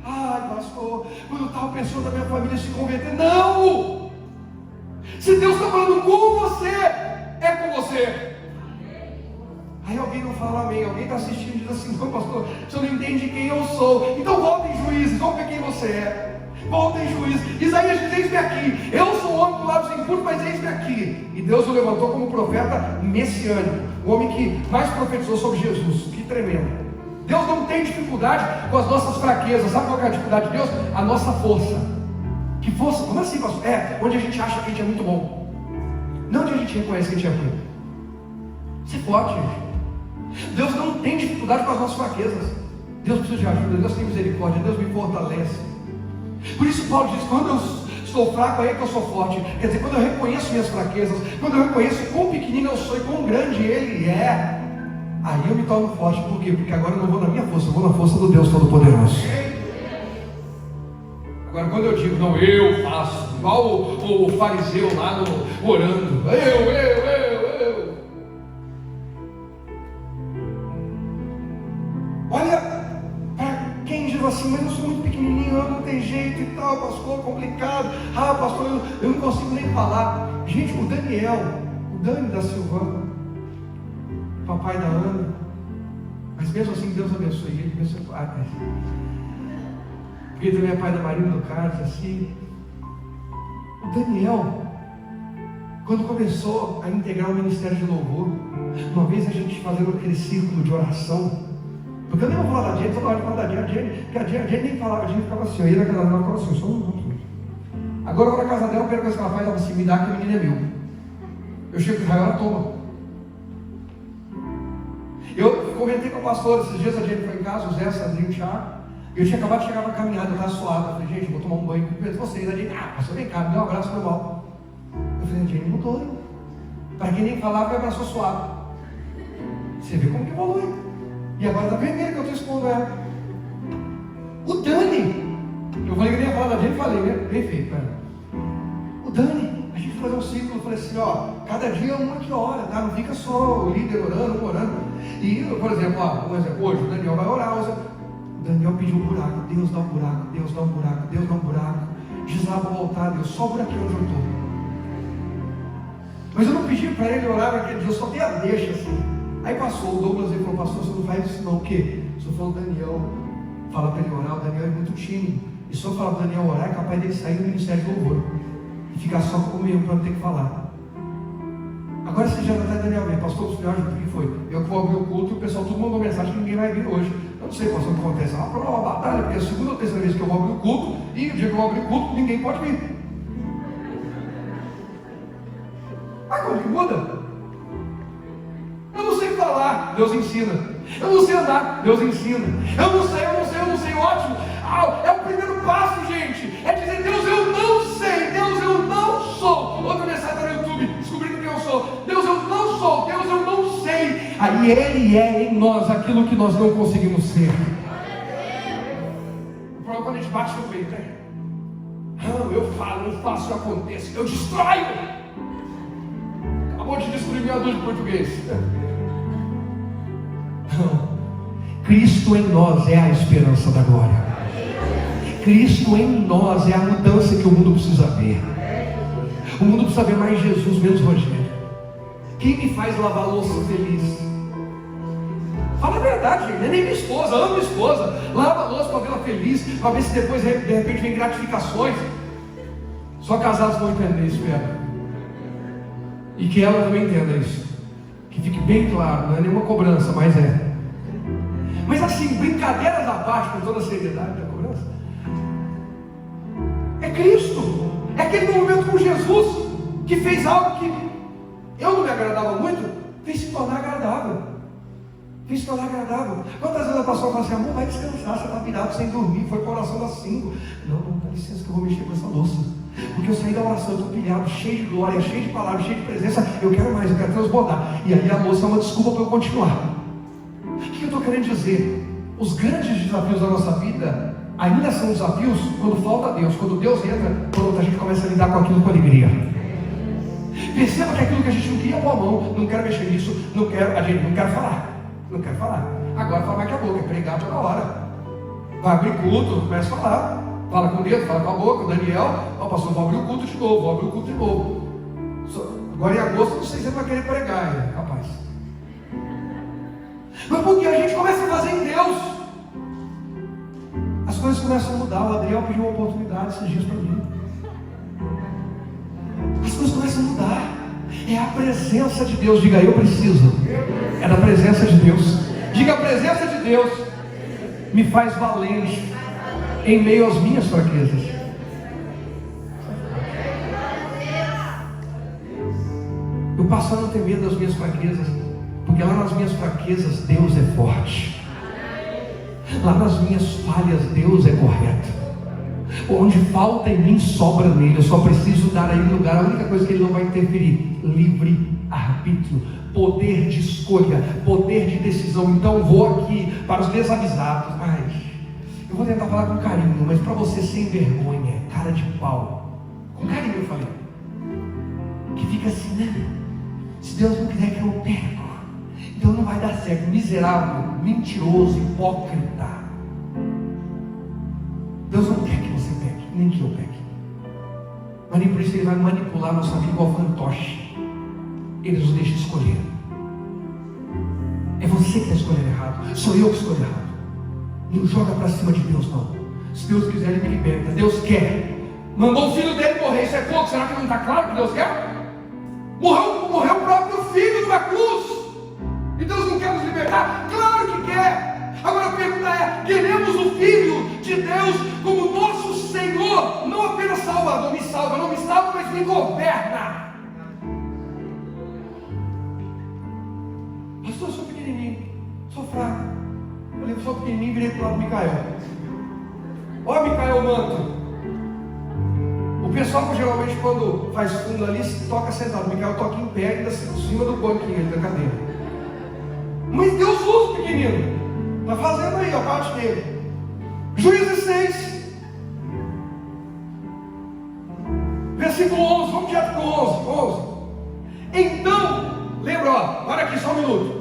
A: Ai, pastor, quando tal pessoa da minha família se converter, não! Se Deus está falando com você, é com você. Aí alguém não fala amém, alguém está assistindo e diz assim: não, pastor, você não entende quem eu sou. Então volta em Juízes, vamos ver quem você é. Volta em Juízes. Isaías diz: eis-me aqui, eu sou um homem com lábios impuros, mas eis-me aqui. E Deus o levantou como profeta messiânico, o homem que mais profetizou sobre Jesus. Que tremendo. Deus não tem dificuldade com as nossas fraquezas. Sabe qual é a dificuldade de Deus? A nossa força. Que força? Como assim, pastor? Onde a gente acha que a gente é muito bom, não onde a gente reconhece que a gente é ruim. Isso é forte, gente. Deus não tem dificuldade com as nossas fraquezas. Deus precisa de ajuda, Deus tem misericórdia, Deus me fortalece. Por isso Paulo diz: quando eu estou fraco, aí é que eu sou forte. Quer dizer, quando eu reconheço minhas fraquezas, quando eu reconheço quão pequenino eu sou e quão grande Ele é, aí eu me torno forte. Por quê? Porque agora eu não vou na minha força, eu vou na força do Deus Todo-Poderoso. Agora, quando eu digo: não, eu faço, igual o fariseu lá orando, eu. Olha, para quem diz assim: mas eu sou muito pequenininho, eu não tenho jeito e tal, pastor, complicado. Ah, pastor, eu não consigo nem falar. Gente, o Dani da Silvana, papai da Ana, mas mesmo assim Deus abençoe ele, abençoe o pai. Porque também é pai da Marina, do Carlos, assim. O Daniel, quando começou a integrar o ministério de louvor, uma vez a gente fazendo aquele círculo de oração, porque eu nem vou falar da Jenny, toda hora eu falo da Jenny, porque a Jenny nem falava, a Jenny ficava assim, eu ia na casa dela e ficava assim, só um minuto. Agora eu vou na casa dela, a primeira coisa que ela faz, ela assim: me dá que o menino é meu. Eu chego em Israel, ela toma. Eu comentei com a pastora esses dias, a gente foi em casa, o Zé, Sandrinho, o Thiago. Eu tinha acabado de chegar na caminhada, eu estava suado. Eu falei, gente, eu vou tomar um banho com vocês. A gente, pastor, vem cá, me dá um abraço normal. Eu falei, a gente mudou, hein? Para quem nem falava, me abraçou suado. Você vê como que evolui. E agora está vermelho que eu estou expondo ela. O Dani, eu falei que nem ia falar da gente, falei, né? Bem feito, cara. O Dani, a gente foi fazer um ciclo, eu falei assim, ó, cada dia uma que hora, tá? Não fica só o líder orando, orando. E, por exemplo, hoje o Daniel vai orar, o Daniel pediu um buraco, Deus dá um buraco, Deus dá um buraco, Deus dá um buraco. Desaba o altar, Deus, só o buraquinho onde eu estou. Mas eu não pedi para ele orar naquele dia, eu só dei a deixa assim. Aí passou o Douglas e falou, pastor, você não faz isso não, o quê? O senhor falou, Daniel, fala para ele orar, o Daniel é muito tímido. E se eu falar para o Daniel orar, é capaz dele sair do ministério de louvor e ficar só comigo para não ter que falar. Agora você já está Daniel bem, pastor, o senhor ajuda, o que foi? Eu que vou abrir o culto e o pessoal tudo mandou mensagem que ninguém vai vir hoje. Eu não sei, pastor, o que acontece. É uma batalha, porque é a segunda ou terceira vez que eu vou abrir o culto, e o dia que eu vou abrir o culto, ninguém pode vir. Mas como que muda? Eu não sei falar, Deus ensina. Eu não sei andar, Deus ensina. Eu não sei, ótimo. É o primeiro passo, gente. É dizer, Deus, eu não sei, Deus, eu não sou. Outra mensagem está no YouTube, descobrindo quem eu sou. Deus, eu não sou, Deus, eu não sei. Aí Ele é em nós aquilo que nós não conseguimos ser. O problema é quando a gente bate no peito, né? Eu falo, eu faço, eu aconteço, eu destroio. Acabou de destruir meu adulto de português. Não. Cristo em nós é a esperança da glória. Cristo em nós é a mudança que o mundo precisa ver. O mundo precisa ver mais Jesus, menos Rogério. Quem me faz lavar a louça feliz? Fala a verdade, gente. Nem minha esposa, amo minha esposa. Lava a louça para vê-la feliz, para ver se depois de repente vem gratificações. Só casados vão entender isso, espero. E que ela também entenda isso. Que fique bem claro, não é nenhuma cobrança, mas é. Mas assim, brincadeiras à parte, com toda a seriedade da cobrança. É Cristo. É aquele momento com Jesus que fez algo que eu não me agradava muito, fez se tornar agradável. Fez se tornar agradável. Quantas vezes a pastora fala assim, amor, vai descansar, você está virado sem dormir, foi para a oração das 5. Não, dá licença que eu vou mexer com essa louça. Porque eu saí da oração, eu estou pilhado, cheio de glória, cheio de palavras, cheio de presença. Eu quero mais, eu quero transbordar. E aí a moça é uma desculpa para eu continuar. O que eu estou querendo dizer? Os grandes desafios da nossa vida ainda são desafios quando falta Deus. Quando Deus entra, pronto, a gente começa a lidar com aquilo com alegria. Perceba que aquilo que a gente não queria pôr a mão, não quero mexer nisso, não quero falar. Não quero falar. Agora fala mais que a boca, é pregar toda hora. Vai abrir culto, começa a falar. Fala com o dedo, fala com a boca. O Daniel, pastor, vou abrir o culto de novo, vou abrir o culto de novo. Agora em agosto, não sei se você vai querer pregar, rapaz. Mas porque a gente começa a fazer em Deus, as coisas começam a mudar. O Adriel pediu uma oportunidade esses dias para mim. As coisas começam a mudar. É a presença de Deus. Diga, eu preciso. É da presença de Deus. Diga, a presença de Deus me faz valente em meio às minhas fraquezas. Eu passo a não ter medo das minhas fraquezas, porque lá nas minhas fraquezas Deus é forte. Lá nas minhas falhas Deus é correto. Onde falta em mim, sobra nele. Eu só preciso dar a ele lugar. A única coisa que ele não vai interferir: livre arbítrio, poder de escolha, poder de decisão. Então vou aqui para os desavisados. Eu vou tentar falar com carinho, mas para você sem vergonha, cara de pau, com carinho eu falei, que fica assim, né? Se Deus não quiser que eu perco, então não vai dar certo. Miserável, mentiroso, hipócrita. Deus não quer que você peque, nem que eu peque. Mas nem por isso Ele vai manipular nossa vida igual fantoche. Ele nos deixa escolher. É você que está escolhendo errado, sou eu que escolho errado. Não joga para cima de Deus, não. Se Deus quiser, Ele me liberta. Deus quer. Mandou o filho dele morrer, isso é pouco? Será que não está claro que Deus quer? Morreu o próprio filho numa cruz. E Deus não quer nos libertar? Claro que quer. Agora a pergunta é: queremos o Filho de Deus como nosso Senhor? Não apenas Salvador, me salva, não me salva, mas me governa. Pastor, eu sou pequenininho. virei para o lado do Micael. Ó, Micael Manto. O pessoal geralmente quando faz fundo ali, toca sentado. O Micael toca em pé, ainda em cima do banquinho ali da cadeira. Mas Deus usa o pequenino. Está fazendo aí a parte dele. Juízes 6. Versículo 11. Vamos direto para o 11. Então, lembra, ó, para aqui só um minuto.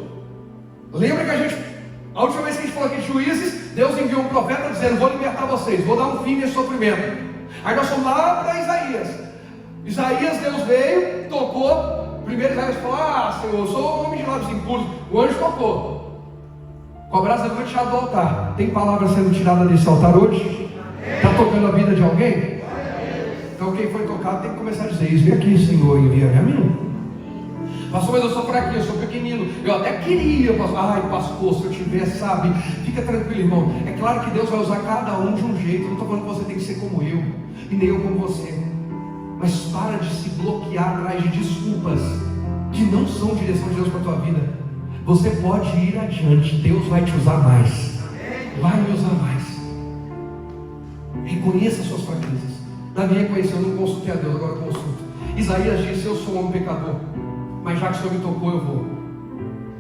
A: Lembra que a última vez que a gente falou aqui de juízes, Deus enviou um profeta dizendo: vou libertar vocês, vou dar um fim nesse sofrimento. Aí nós fomos lá para Isaías, Deus veio, tocou. Primeiro Isaías falou: ah, Senhor, eu sou o homem de lábios impuros. O anjo tocou. Com a brasa foi tirado do altar. Tem palavra sendo tirada desse altar hoje? Está tocando a vida de alguém? Então quem foi tocado tem que começar a dizer: isso aqui, Senhor, envia-me a mim. Pastor, mas eu sou fraquinho, eu sou pequenino. Eu até queria, pastor. Ai, pastor, se eu tivesse, sabe? Fica tranquilo, irmão. É claro que Deus vai usar cada um de um jeito. Eu não estou falando que você tem que ser como eu, e nem eu como você. Mas para de se bloquear atrás de desculpas que não são direção de Deus para a tua vida. Você pode ir adiante. Deus vai te usar mais. Vai me usar mais. Reconheça as suas fraquezas. Davi reconheceu: eu não consultei a Deus, agora eu consulto. Isaías disse: eu sou um homem pecador, mas já que o Senhor me tocou, eu vou.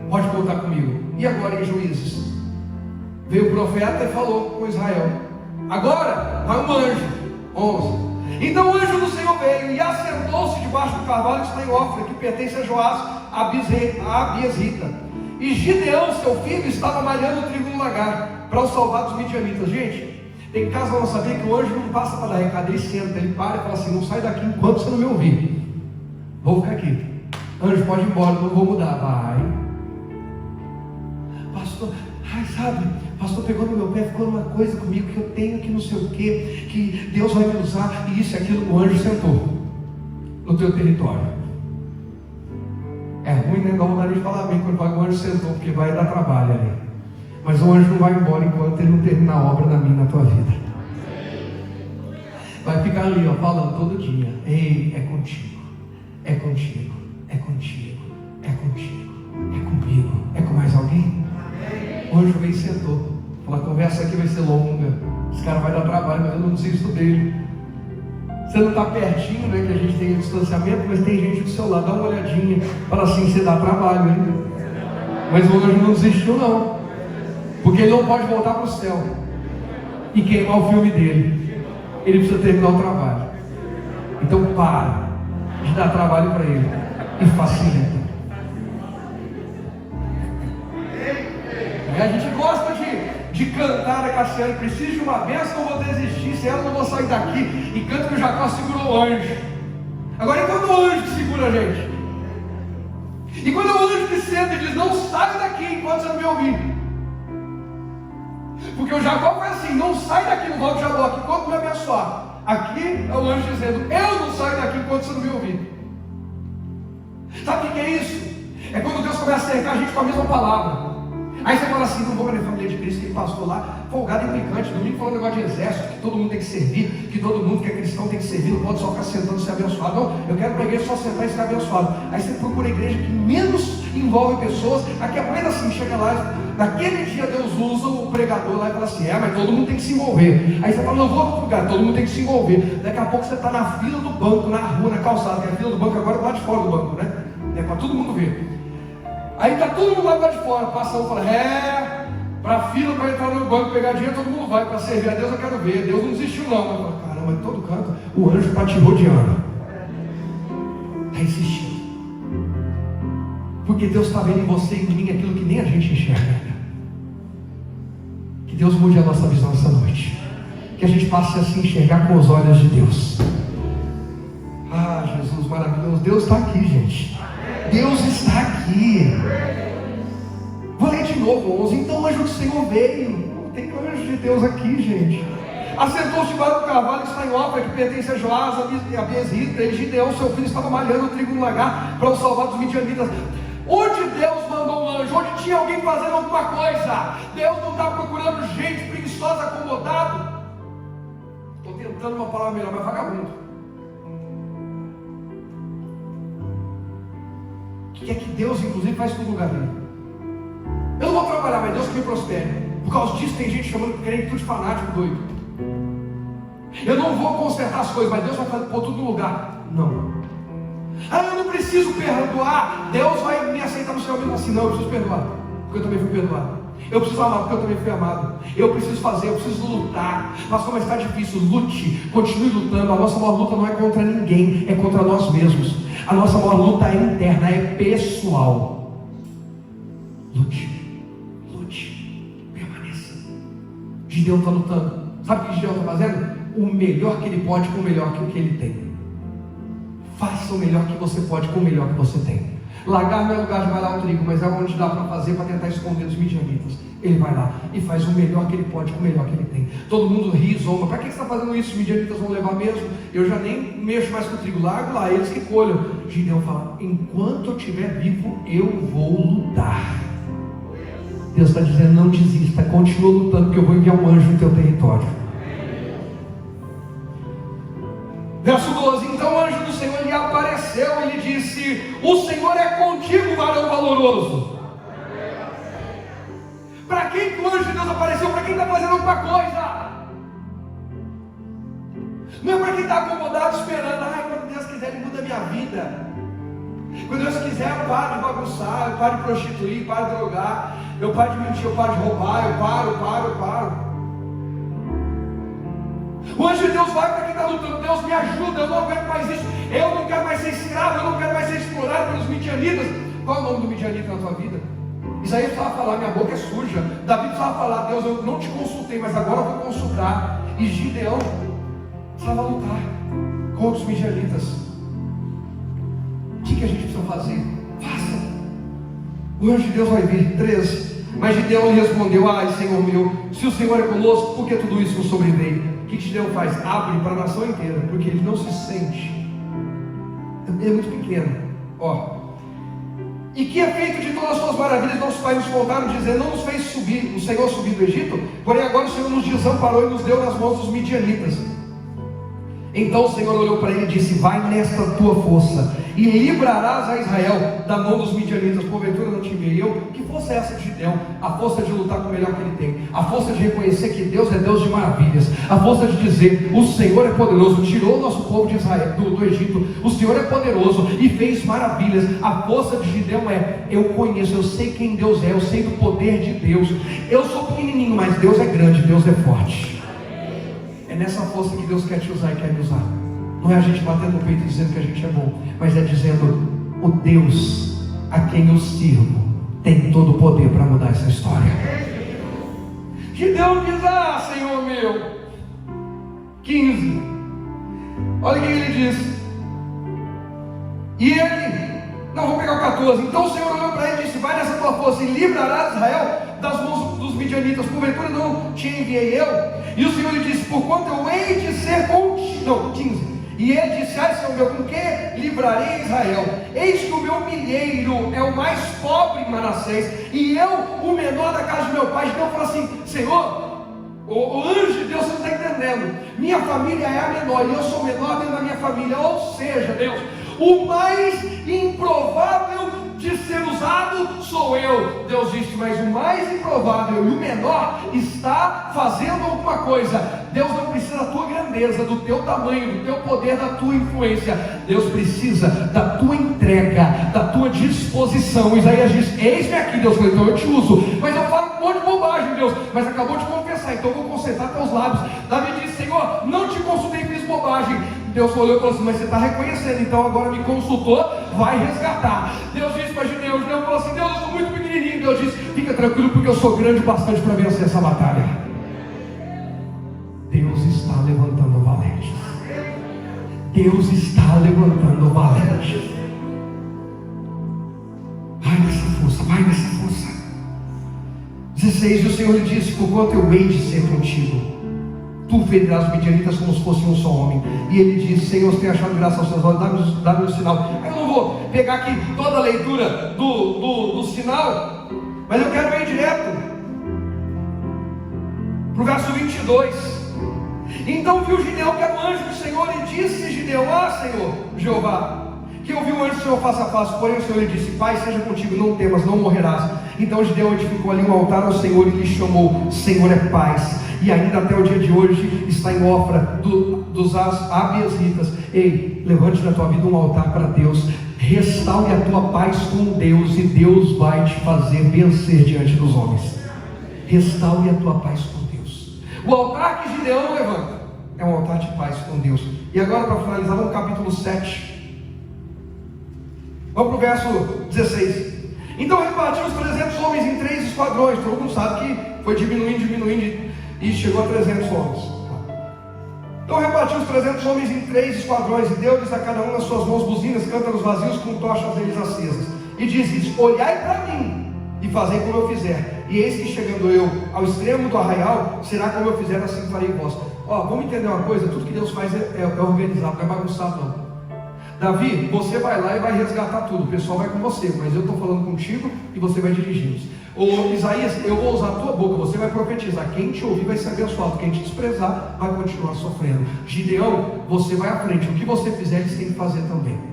A: Pode contar comigo. E agora em Juízes, veio o profeta e falou com Israel. Agora vai um anjo. 11. Então o anjo do Senhor veio e assentou-se debaixo do carvalho que está em Ofra, que pertence a Joás, a Abiesrita. E Gideão, seu filho, estava malhando o trigo no lagar para os salvar dos midianitas. Gente, tem caso para não saber que o anjo não passa para dar recado, ele senta, ele para e fala assim: não sai daqui enquanto você não me ouvir. Vou ficar aqui. Anjo, pode ir embora, não vou mudar. Vai. Pastor, ai, sabe, pastor pegou no meu pé, ficou uma coisa comigo que eu tenho, que não sei o que, que Deus vai me usar, e isso e aquilo. O anjo sentou no teu território. É ruim, né? Não dá vontade de falar bem quando o anjo sentou, porque vai dar trabalho ali. Mas o anjo não vai embora enquanto ele não terminar a obra na minha, na tua vida. Vai ficar ali, ó, falando todo dia: ei, é contigo, é contigo, é contigo, é contigo, é comigo, é com mais alguém? O anjo veio e sentou. Falou: a conversa aqui vai ser longa, esse cara vai dar trabalho, mas eu não desisto dele. Você não está pertinho, né? Que a gente tem um distanciamento, mas tem gente do seu lado. Dá uma olhadinha, fala assim: você dá trabalho ainda. Mas o anjo não desistiu, não, porque ele não pode voltar para o céu e queimar o filme dele. Ele precisa terminar o trabalho. Então para de dar trabalho para ele e facilita. E a gente gosta de cantar a Cassiane: preciso de uma bênção, não vou desistir, se ela não vou sair daqui. E canta que o Jacó segurou o anjo. Agora, quando o anjo que segura a gente? E quando o anjo que senta e diz: não sai daqui enquanto você não me ouvir. Porque o Jacó foi assim: não sai daqui, não volte já aqui enquanto me abençoar. Aqui é o anjo dizendo: eu não saio daqui enquanto você não me ouvir. Sabe o que é isso? É quando Deus começa a cercar a gente com a mesma palavra. Aí você fala assim: não vou para a família de Cristo, que passou lá, folgado e implicante, domingo falando negócio de exército, que todo mundo tem que servir, que todo mundo que é cristão tem que servir, não pode só ficar sentando e ser abençoado. Não, eu quero para a igreja só sentar e ser abençoado. Aí você procura a igreja que menos envolve pessoas. Aqui é mais assim, chega lá, naquele dia Deus usa o pregador lá e fala assim: mas todo mundo tem que se envolver. Aí você fala: não vou para outro lugar, todo mundo tem que se envolver. Daqui a pouco você está na fila do banco, na rua, na calçada, que a fila do banco agora é lá de fora do banco, né? É para todo mundo ver. Aí está todo mundo lá de fora, passa um e fala: para a fila para entrar no banco pegar dinheiro, todo mundo vai. Para servir a Deus eu quero ver. Deus não desistiu não. Eu falo: caramba, em todo canto o anjo está te rodeando, está insistindo, porque Deus está vendo em você e em mim aquilo que nem a gente enxerga. Que Deus mude a nossa visão essa noite, que a gente passe a se enxergar com os olhos de Deus. Ah, Jesus maravilhoso, Deus está aqui, gente. Deus está aqui. Vou ler de novo 11. Então o anjo do Senhor veio. Tem anjo de Deus aqui, gente. Assentou-se debaixo do carvalho que está em Ofra, que pertence a Joás, a Abiesrita. E Gideão, seu filho, estava malhando o trigo no lagar para os salvar dos midianitas. Onde Deus mandou um anjo, onde tinha alguém fazendo alguma coisa. Deus não está procurando gente preguiçosa, acomodado. Estou tentando uma palavra melhor, mas vagabundo. Que é que Deus inclusive faz todo lugar dele. Eu não vou trabalhar, mas Deus que me prospere. Por causa disso tem gente chamando crente tudo de fanático doido. Eu não vou consertar as coisas, mas Deus vai pôr tudo no lugar. Não. Eu não preciso perdoar. Deus vai me aceitar no céu mesmo assim. Não, eu preciso perdoar, porque eu também fui perdoado. Eu preciso amar, porque eu também fui amado. Eu preciso fazer, eu preciso lutar. Mas como está difícil, lute, continue lutando. A nossa maior luta não é contra ninguém, é contra nós mesmos. A nossa maior luta é interna, é pessoal. Lute, permaneça. Gideão está lutando. Sabe o que Gideão está fazendo? O melhor que ele pode com o melhor que ele tem. Faça o melhor que você pode com o melhor que você tem. Lagar não é lugar de malhar o trigo, mas é onde dá para fazer, para tentar esconder os midianitas. Ele vai lá e faz o melhor que ele pode com o melhor que ele tem. Todo mundo ri, zomba. Para que você está fazendo isso? Os midianitas vão levar mesmo. Eu já nem mexo mais com o trigo. Largo lá, eles que colham. Gideão fala: enquanto eu estiver vivo, eu vou lutar. Deus está dizendo: não desista, continua lutando, porque eu vou enviar um anjo no teu território. Verso 12: então o anjo do Senhor lhe apareceu e lhe disse: o Senhor é contigo, varão valoroso. Para quem que o anjo de Deus apareceu? Para quem está fazendo alguma coisa. Não é para quem está acomodado esperando: quando Deus quiser Ele muda a minha vida. Quando Deus quiser eu paro de bagunçar, eu paro de prostituir, paro de drogar, eu paro de mentir, eu paro de roubar, eu paro. O anjo de Deus vai para quem está lutando. Deus me ajuda, eu não aguento mais isso. Eu não quero mais ser escravo, eu não quero mais ser explorado pelos midianitas. Qual é o nome do midianita na tua vida? Isaías precisava falar: minha boca é suja. Davi precisava falar: Deus, eu não te consultei, mas agora eu vou consultar. E Gideão precisava lutar contra os midianitas. O que a gente precisa fazer? Faça. O anjo de Deus vai vir. 13. Mas Gideão lhe respondeu: Senhor meu, se o Senhor é conosco, por que tudo isso nos sobreveio? O que Gideão faz? Abre para a nação inteira, porque ele não se sente. É muito pequeno. E que é feito de todas as suas maravilhas, nossos pais nos contaram, dizendo: não nos fez subir, o Senhor subir do Egito, porém agora o Senhor nos desamparou e nos deu nas mãos dos midianitas. Então o Senhor olhou para ele e disse: vai nesta tua força e livrarás a Israel da mão dos midianitas. Porventura não te enviei eu? Que força é essa de Gideão? A força de lutar com o melhor que ele tem, a força de reconhecer que Deus é Deus de maravilhas, a força de dizer: o Senhor é poderoso, tirou o nosso povo de Israel do Egito, o Senhor é poderoso e fez maravilhas. A força de Gideão é: eu conheço, eu sei quem Deus é, eu sei do poder de Deus. Eu sou pequenininho, mas Deus é grande, Deus é forte. É nessa força que Deus quer te usar e quer me usar. Não é a gente batendo no peito dizendo que a gente é bom, mas é dizendo: o Deus a quem eu sirvo tem todo o poder para mudar essa história. Gideão diz: Senhor meu. 15. Olha o que ele diz. E ele, não, vou pegar o 14. Então o Senhor olhou para ele e disse: vai nessa tua força e livrarás Israel das mãos dos midianitas. Porventura não te enviei eu? E o Senhor lhe disse: porquanto eu hei de ser contigo. Não, 15. E ele disse: Senhor meu, com que livrarei Israel? Eis que o meu milheiro é o mais pobre em Manassés, e eu o menor da casa de meu pai. Então fala assim: Senhor, o anjo de Deus, você não está entendendo, minha família é a menor, e eu sou o menor dentro da minha família. Ou seja, Deus, o mais improvável de ser usado sou eu. Deus disse: mas o mais improvável e o menor está fazendo alguma coisa. Deus não precisa da tua grandeza, do teu tamanho, do teu poder, da tua influência. Deus precisa da tua entrega, da tua disposição. Isaías diz: eis-me aqui. Deus falou: então eu te uso, mas eu falo um monte de bobagem, Deus, mas acabou de confessar, então eu vou consertar teus lábios. Davi disse: Senhor, não te consultei, fiz bobagem. Deus olhou e falou assim: mas você está reconhecendo, então agora me consultou, vai resgatar. Deus disse para Gideão, Gideão falou assim: Deus, eu sou muito pequenininho. Deus disse: fica tranquilo, porque eu sou grande bastante para vencer essa batalha. Deus está levantando valentes. Deus está levantando valentes. Vai nessa força, vai nessa força. 16. E o Senhor lhe disse: porquanto eu hei de ser contigo, tu ferirás os midianitas como se fosse um só homem. E ele disse: Senhor, se tem achado graça aos seus olhos, dá-me um sinal. Eu não vou pegar aqui toda a leitura do sinal, mas eu quero ir direto para o verso 22. Então viu Gideão que era o anjo do Senhor e disse: Gideão: Senhor Jeová, que ouviu antes o Senhor face a face, porém o Senhor lhe disse: Pai, seja contigo, não temas, não morrerás. Então Gideão edificou ali um altar ao Senhor e lhe chamou: Senhor é paz. E ainda até o dia de hoje está em Ofra dos Abiezritas. Ei, levante na tua vida um altar para Deus, restaure a tua paz com Deus, e Deus vai te fazer vencer diante dos homens. Restaure a tua paz com Deus. O altar que Gideão levanta é um altar de paz com Deus. E agora, para finalizar, vamos ao capítulo 7. Vamos para o verso 16. Então repartiu os 300 homens em 3 esquadrões. Todo mundo sabe que foi diminuindo e chegou a 300 homens. Então repartiu os 300 homens em 3 esquadrões, e deu-lhes a cada um nas suas mãos buzinas, cântaros vazios com tochas deles acesas. E diz-lhes: Olhai para mim e fazei como eu fizer. E eis que chegando eu ao extremo do arraial, será como eu fizer, assim farei vós. Vamos entender uma coisa: tudo que Deus faz é organizado, não é bagunçado não. Davi, você vai lá e vai resgatar tudo, o pessoal vai com você, mas eu estou falando contigo e você vai dirigindo. Ô Isaías, eu vou usar a tua boca, você vai profetizar, quem te ouvir vai ser abençoado, quem te desprezar vai continuar sofrendo. Gideão, você vai à frente, o que você fizer eles têm que fazer também.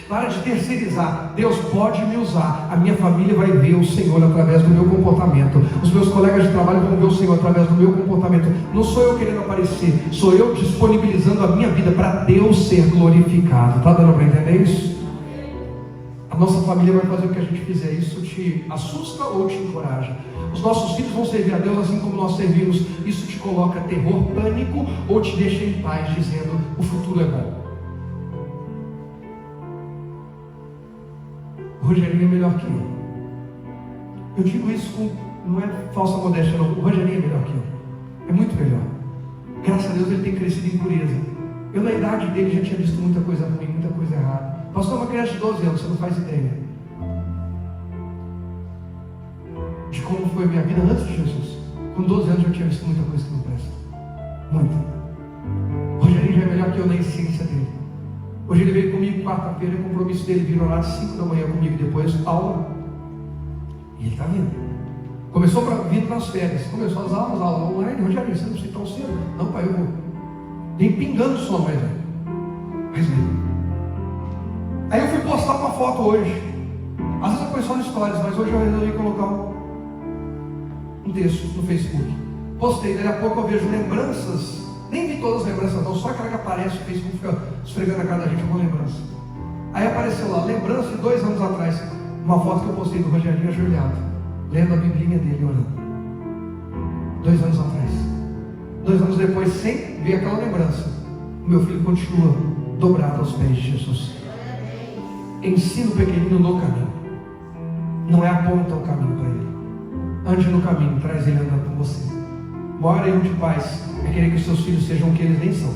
A: Para de terceirizar. Deus pode me usar, a minha família vai ver o Senhor através do meu comportamento, os meus colegas de trabalho vão ver o Senhor através do meu comportamento. Não sou eu querendo aparecer, sou eu disponibilizando a minha vida para Deus ser glorificado. Está dando para entender isso? A nossa família vai fazer o que a gente fizer. Isso te assusta ou te encoraja? Os nossos filhos vão servir a Deus assim como nós servimos. Isso te coloca terror, pânico, ou te deixa em paz dizendo: o futuro é bom? O Rogerinho é melhor que eu. Eu digo isso não é falsa modéstia não. O Rogerinho é melhor que eu. É muito melhor. Graças a Deus ele tem crescido em pureza. Eu na idade dele já tinha visto muita coisa ruim, muita coisa errada. Pastor, uma criança de 12 anos, você não faz ideia de como foi a minha vida antes de Jesus. Com 12 anos eu tinha visto muita coisa que não presta. Muita. O Rogerinho já é melhor que eu na essência dele. Hoje ele veio comigo quarta-feira, o compromisso dele virou lá de 5 da manhã comigo, depois aula. E ele está vindo. Começou vindo nas férias, começou as aulas online. Rogerinho, você não precisa tão cedo? Não, pai, eu vou. Nem pingando o som, mas veio. Aí eu fui postar uma foto hoje. Às vezes eu ponho só no stories, mas hoje eu resolvi colocar um texto no Facebook. Postei, daí a pouco eu vejo lembranças. Nem vi todas as lembranças não, só aquela que aparece, o Facebook fica esfregando a cara da gente alguma lembrança. Aí apareceu lá, lembrança de 2 anos atrás, uma foto que eu postei do Rogerinho ajoelhado, lendo a biblinha dele, orando. 2 anos atrás. 2 anos depois, sem ver aquela lembrança, o meu filho continua dobrado aos pés de Jesus. Ensina o pequenino no caminho. Não é aponta o caminho para ele. Ande no caminho, traz ele andando com você. O maior erro de pais é querer que os seus filhos sejam o que eles nem são.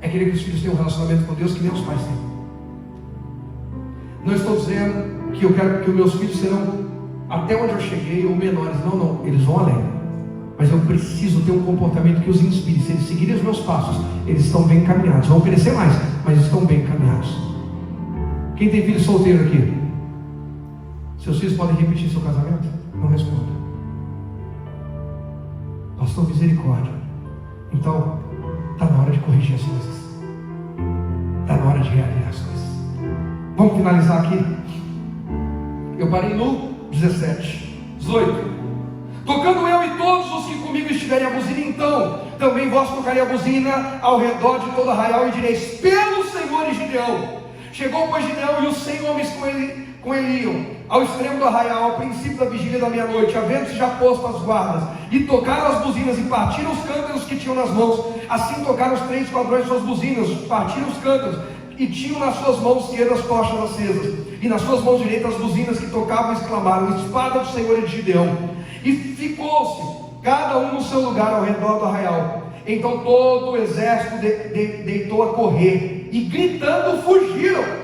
A: É querer que os filhos tenham um relacionamento com Deus que nem os pais têm. Não estou dizendo que eu quero que os meus filhos serão até onde eu cheguei ou menores. Não, eles vão além. Mas eu preciso ter um comportamento que os inspire. Se eles seguirem os meus passos, eles estão bem encaminhados. Vão crescer mais, mas estão bem encaminhados. Quem tem filho solteiro aqui? Seus filhos podem repetir seu casamento? Não responda. Pastor, misericórdia. Então, está na hora de corrigir as coisas. Está na hora de reagir as coisas. Vamos finalizar aqui. Eu parei no 17. 18. Tocando eu e todos os que comigo estiverem a buzina, então também vós tocarei a buzina ao redor de todo arraial e direis: pelo Senhor e Gideão. Chegou, pois, Gideão e os 100 homens com ele iam ao extremo do arraial, ao princípio da vigília da meia-noite, havendo-se já posto as guardas, e tocaram as buzinas, e partiram os cântaros que tinham nas mãos. Assim tocaram os 3 esquadrões suas buzinas, partiram os cântaros, e tinham nas suas mãos esquerdas tochas acesas, e nas suas mãos direitas as buzinas que tocavam, exclamaram: espada do Senhor e de Gideão. E ficou-se cada um no seu lugar ao redor do arraial. Então todo o exército deitou a correr, e gritando fugiram.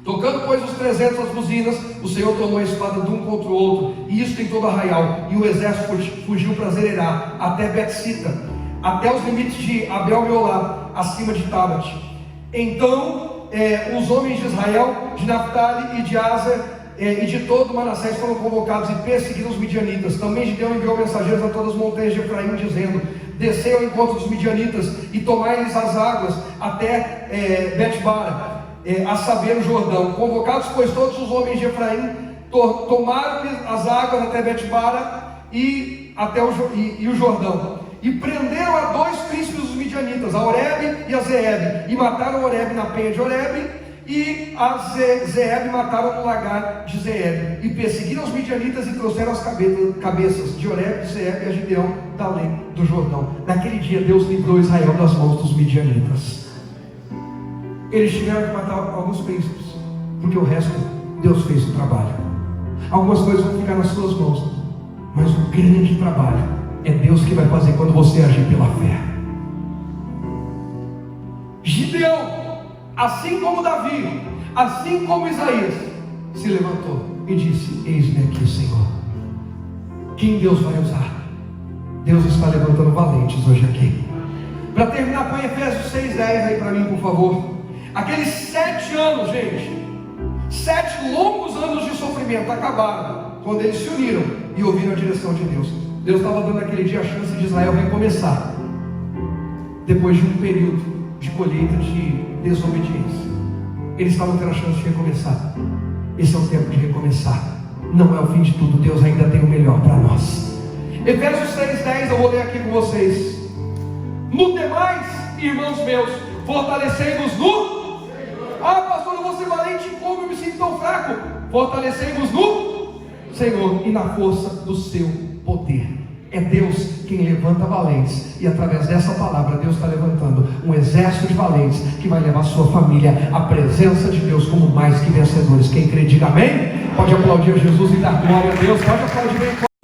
A: Tocando, pois, os 300 as buzinas, o Senhor tomou a espada de um contra o outro, e isto em todo o arraial. E o exército fugiu para Zererá, até Bet-sita, até os limites de Abel-meolá, acima de Tabat. Então os homens de Israel, de Naphtali e de Aser e de todo Manassés foram convocados e perseguiram os midianitas. Também Gideão enviou mensageiros a todas as montanhas de Efraim, dizendo: descei ao encontro dos midianitas e tomai-lhes as águas até Bet-bara, a saber o Jordão. Convocados, pois, todos os homens de Efraim, tomaram-lhes as águas até Bet-bara e o Jordão. E prenderam a 2 príncipes dos midianitas, a Oreb e a Zeeb, e mataram a Oreb na penha de Oreb, e a Zeeb mataram no lagar de Zeeb, e perseguiram os midianitas e trouxeram as cabeças de Oreb, Zeeb e a Gideão da além do Jordão. Naquele dia Deus livrou Israel das mãos dos midianitas. Eles tiveram que matar alguns príncipes, porque o resto Deus fez o trabalho. Algumas coisas vão ficar nas suas mãos, mas o grande trabalho é Deus que vai fazer quando você agir pela fé. Gideão, assim como Davi, assim como Isaías, se levantou e disse: eis-me aqui, Senhor. Quem Deus vai usar? Deus está levantando valentes hoje aqui. Para terminar, põe Efésios 6:10 aí para mim, por favor. Aqueles 7 anos, gente, 7 longos anos de sofrimento acabaram quando eles se uniram e ouviram a direção de Deus. Deus estava dando naquele dia a chance de Israel recomeçar, depois de um período de colheita de desobediência. Eles estavam tendo a chance de recomeçar. Esse é o tempo de recomeçar. Não é o fim de tudo. Deus ainda tem o melhor para nós. Efésios 6:10, eu vou ler aqui com vocês. No demais, irmãos meus, fortalecei-vos no... Ah, pastor, eu vou ser valente, como eu me sinto tão fraco? Fortalecei-vos no Senhor e na força do seu poder. É Deus quem levanta valentes, e através dessa palavra Deus está levantando um exército de valentes que vai levar sua família à presença de Deus como mais que vencedores. Quem crê, diga amém. Pode aplaudir a Jesus e dar glória a Deus. Pode aplaudir bem.